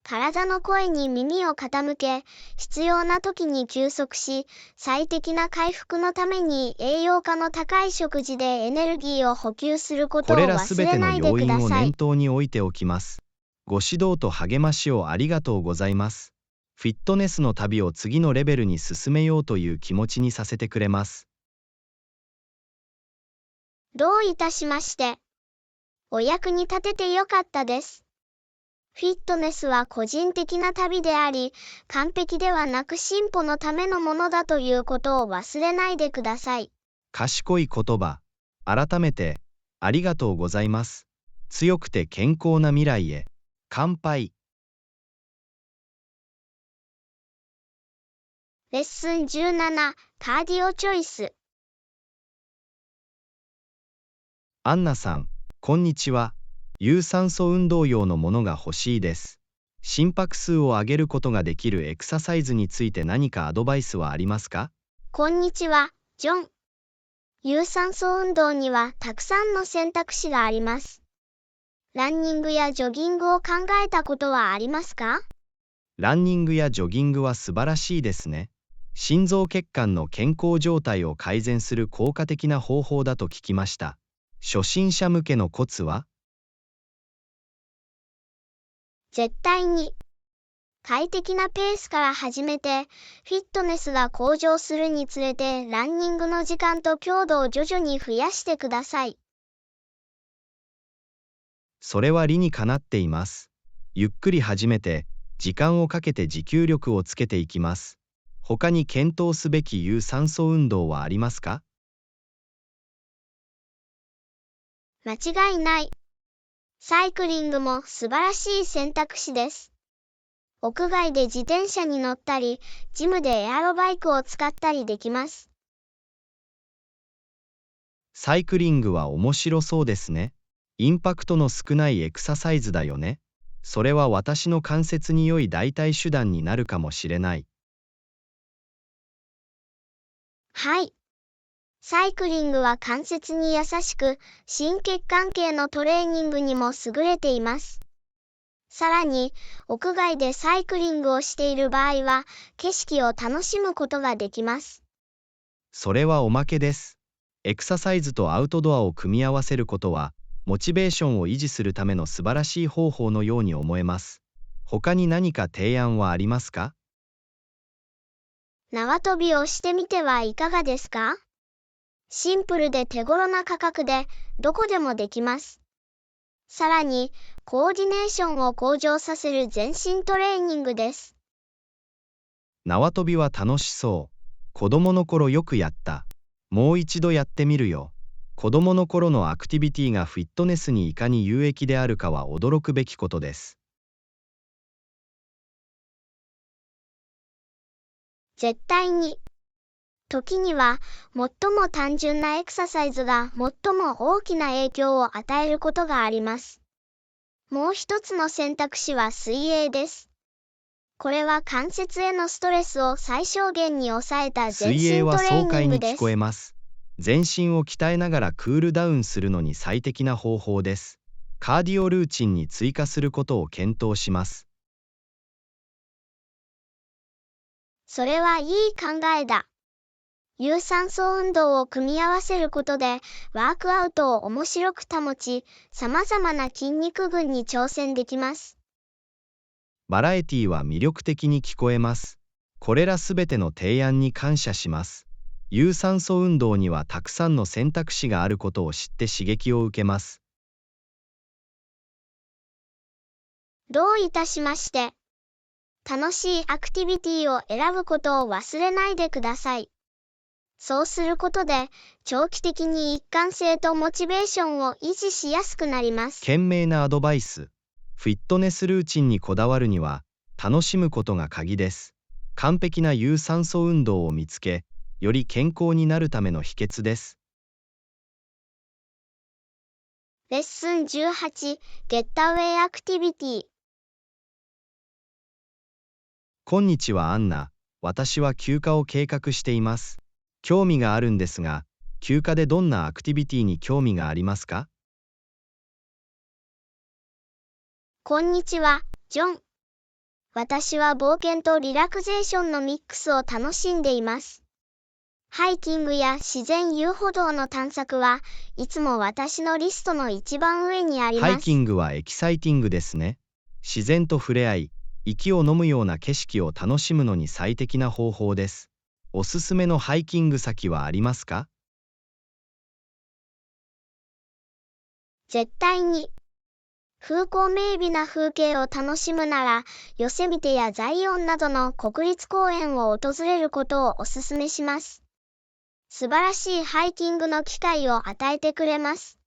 体の声に耳を傾け、必要な時に休息し、最適な回復のために栄養価の高い食事でエネルギーを補給することをこれら忘すべてのれないで要因をください。念頭に置いておきます。ご指導と励ましをありがとうございます。フィットネスの旅を次のレベルに進めようという気持ちにさせてくれます。どういたしまして。お役に立ててよかったです。フィットネスは個人的な旅であり、完璧ではなく進歩のためのものだということを忘れないでください。賢い言葉。改めて、ありがとうございます。強くて健康な未来へ。乾杯。レッスン17、カーディオチョイス。アンナさん、こんにちは。有酸素運動用のものが欲しいです。心拍数を上げることができるエクササイズについて何かアドバイスはありますか？こんにちは、ジョン。有酸素運動にはたくさんの選択肢があります。ランニングやジョギングを考えたことはありますか？ランニングやジョギングは素晴らしいですね。心臓血管の健康状態を改善する効果的な方法だと聞きました。初心者向けのコツは？絶対に。快適なペースから始めて、フィットネスが向上するにつれてランニングの時間と強度を徐々に増やしてください。それは理にかなっています。ゆっくり始めて、時間をかけて持久力をつけていきます。他に検討すべき有酸素運動はありますか？間違いない。サイクリングも素晴らしい選択肢です。屋外で自転車に乗ったり、ジムでエアロバイクを使ったりできます。サイクリングは面白そうですね。インパクトの少ないエクササイズだよね。それは私の関節に良い代替手段になるかもしれない。はい。サイクリングは関節に優しく、心血管系のトレーニングにも優れています。さらに、屋外でサイクリングをしている場合は、景色を楽しむことができます。それはおまけです。エクササイズとアウトドアを組み合わせることは、モチベーションを維持するための素晴らしい方法のように思えます。他に何か提案はありますか？縄跳びをしてみてはいかがですか？シンプルで手頃な価格で、どこでもできます。さらに、コーディネーションを向上させる全身トレーニングです。縄跳びは楽しそう。子供の頃よくやった。もう一度やってみるよ。子供の頃のアクティビティがフィットネスにいかに有益であるかは驚くべきことです。絶対に。時には、最も単純なエクササイズが最も大きな影響を与えることがあります。もう一つの選択肢は水泳です。これは関節へのストレスを最小限に抑えた全水泳は身トレー爽快ニングです。に聞こえます。全身を鍛えながらクールダウンするのに最適な方法です。カーディオルーチンに追加することを検討します。それはいい考えだ。有酸素運動を組み合わせることで、ワークアウトを面白く保ち、様々な筋肉群に挑戦できます。バラエティは魅力的に聞こえます。これらすべての提案に感謝します。有酸素運動にはたくさんの選択肢があることを知って刺激を受けます。どういたしまして。楽しいアクティビティを選ぶことを忘れないでください。そうすることで、長期的に一貫性とモチベーションを維持しやすくなります。賢明なアドバイス。フィットネスルーチンにこだわるには、楽しむことが鍵です。完璧な有酸素運動を見つけ、より健康になるための秘訣です。レッスン18、ゲッタウェイアクティビティ。こんにちはアンナ。私は休暇を計画しています。興味があるんですが、休暇でどんなアクティビティに興味がありますか？こんにちは、ジョン。私は冒険とリラクゼーションのミックスを楽しんでいます。ハイキングや自然遊歩道の探索はいつも私のリストの一番上にあります。ハイキングはエキサイティングですね。自然と触れ合い、息を飲むような景色を楽しむのに最適な方法です。おすすめのハイキング先はありますか？絶対に。風光明媚な風景を楽しむなら、ヨセミテやザイオンなどの国立公園を訪れることをおすすめします。素晴らしいハイキングの機会を与えてくれます。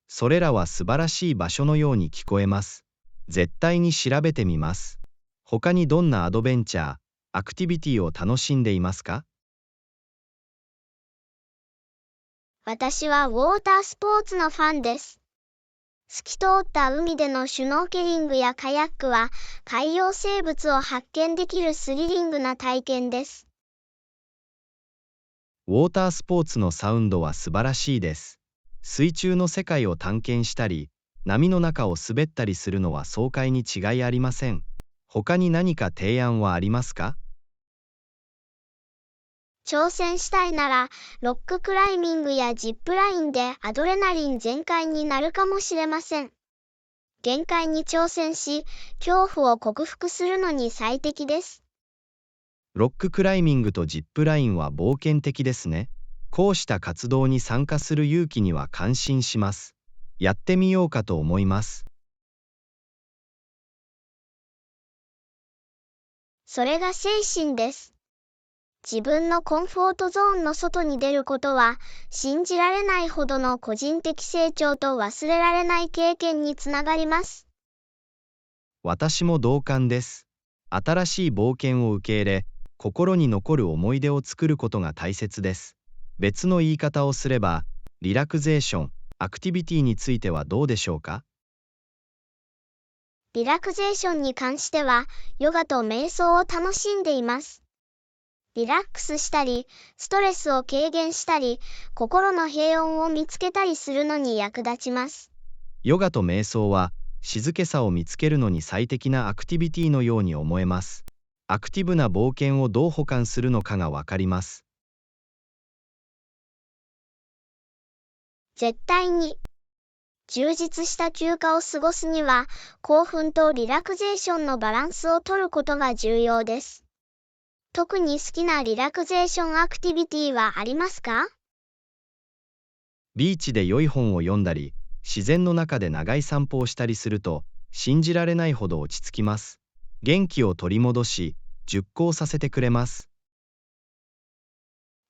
それらは素晴らしい場所のように聞こえます。絶対に調べてみます。他にどんなアドベンチャー、アクティビティを楽しんでいますか？私はウォータースポーツのファンです。透き通った海でのシュノーケリングやカヤックは海洋生物を発見できるスリリングな体験です。ウォータースポーツのサウンドは素晴らしいです。水中の世界を探検したり、波の中を滑ったりするのは爽快に違いありません。他に何か提案はありますか？挑戦したいなら、ロッククライミングやジップラインでアドレナリン全開になるかもしれません。限界に挑戦し、恐怖を克服するのに最適です。ロッククライミングとジップラインは冒険的ですね。こうした活動に参加する勇気には感心します。やってみようかと思います。それが精神です。自分のコンフォートゾーンの外に出ることは、信じられないほどの個人的成長と忘れられない経験につながります。私も同感です。新しい冒険を受け入れ、心に残る思い出を作ることが大切です。別の言い方をすれば、リラクゼーション、アクティビティについてはどうでしょうか？リラクゼーションに関しては、ヨガと瞑想を楽しんでいます。リラックスしたり、ストレスを軽減したり、心の平穏を見つけたりするのに役立ちます。ヨガと瞑想は、静けさを見つけるのに最適なアクティビティのように思えます。アクティブな冒険をどう補完するのかがわかります。絶対に。充実した休暇を過ごすには、興奮とリラクゼーションのバランスを取ることが重要です。特に好きなリラクゼーションアクティビティはありますか？ビーチで良い本を読んだり、自然の中で長い散歩をしたりすると、信じられないほど落ち着きます。元気を取り戻し、熟考させてくれます。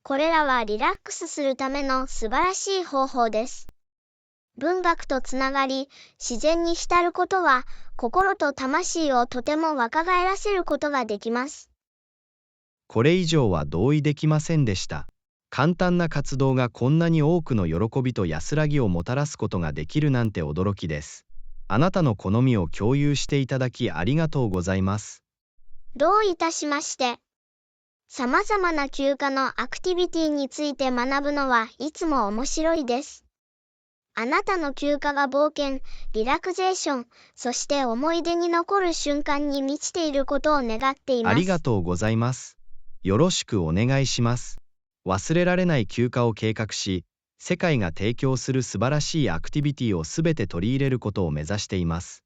これらはリラックスするための素晴らしい方法です。文学とつながり、自然に浸ることは、心と魂をとても若返らせることができます。これ以上は同意できませんでした。簡単な活動がこんなに多くの喜びと安らぎをもたらすことができるなんて驚きです。あなたの好みを共有していただきありがとうございます。どういたしまして。様々な休暇のアクティビティについて学ぶのはいつも面白いです。あなたの休暇が冒険、リラクゼーション、そして思い出に残る瞬間に満ちていることを願っています。ありがとうございます。よろしくお願いします。忘れられない休暇を計画し、世界が提供する素晴らしいアクティビティをすべて取り入れることを目指しています。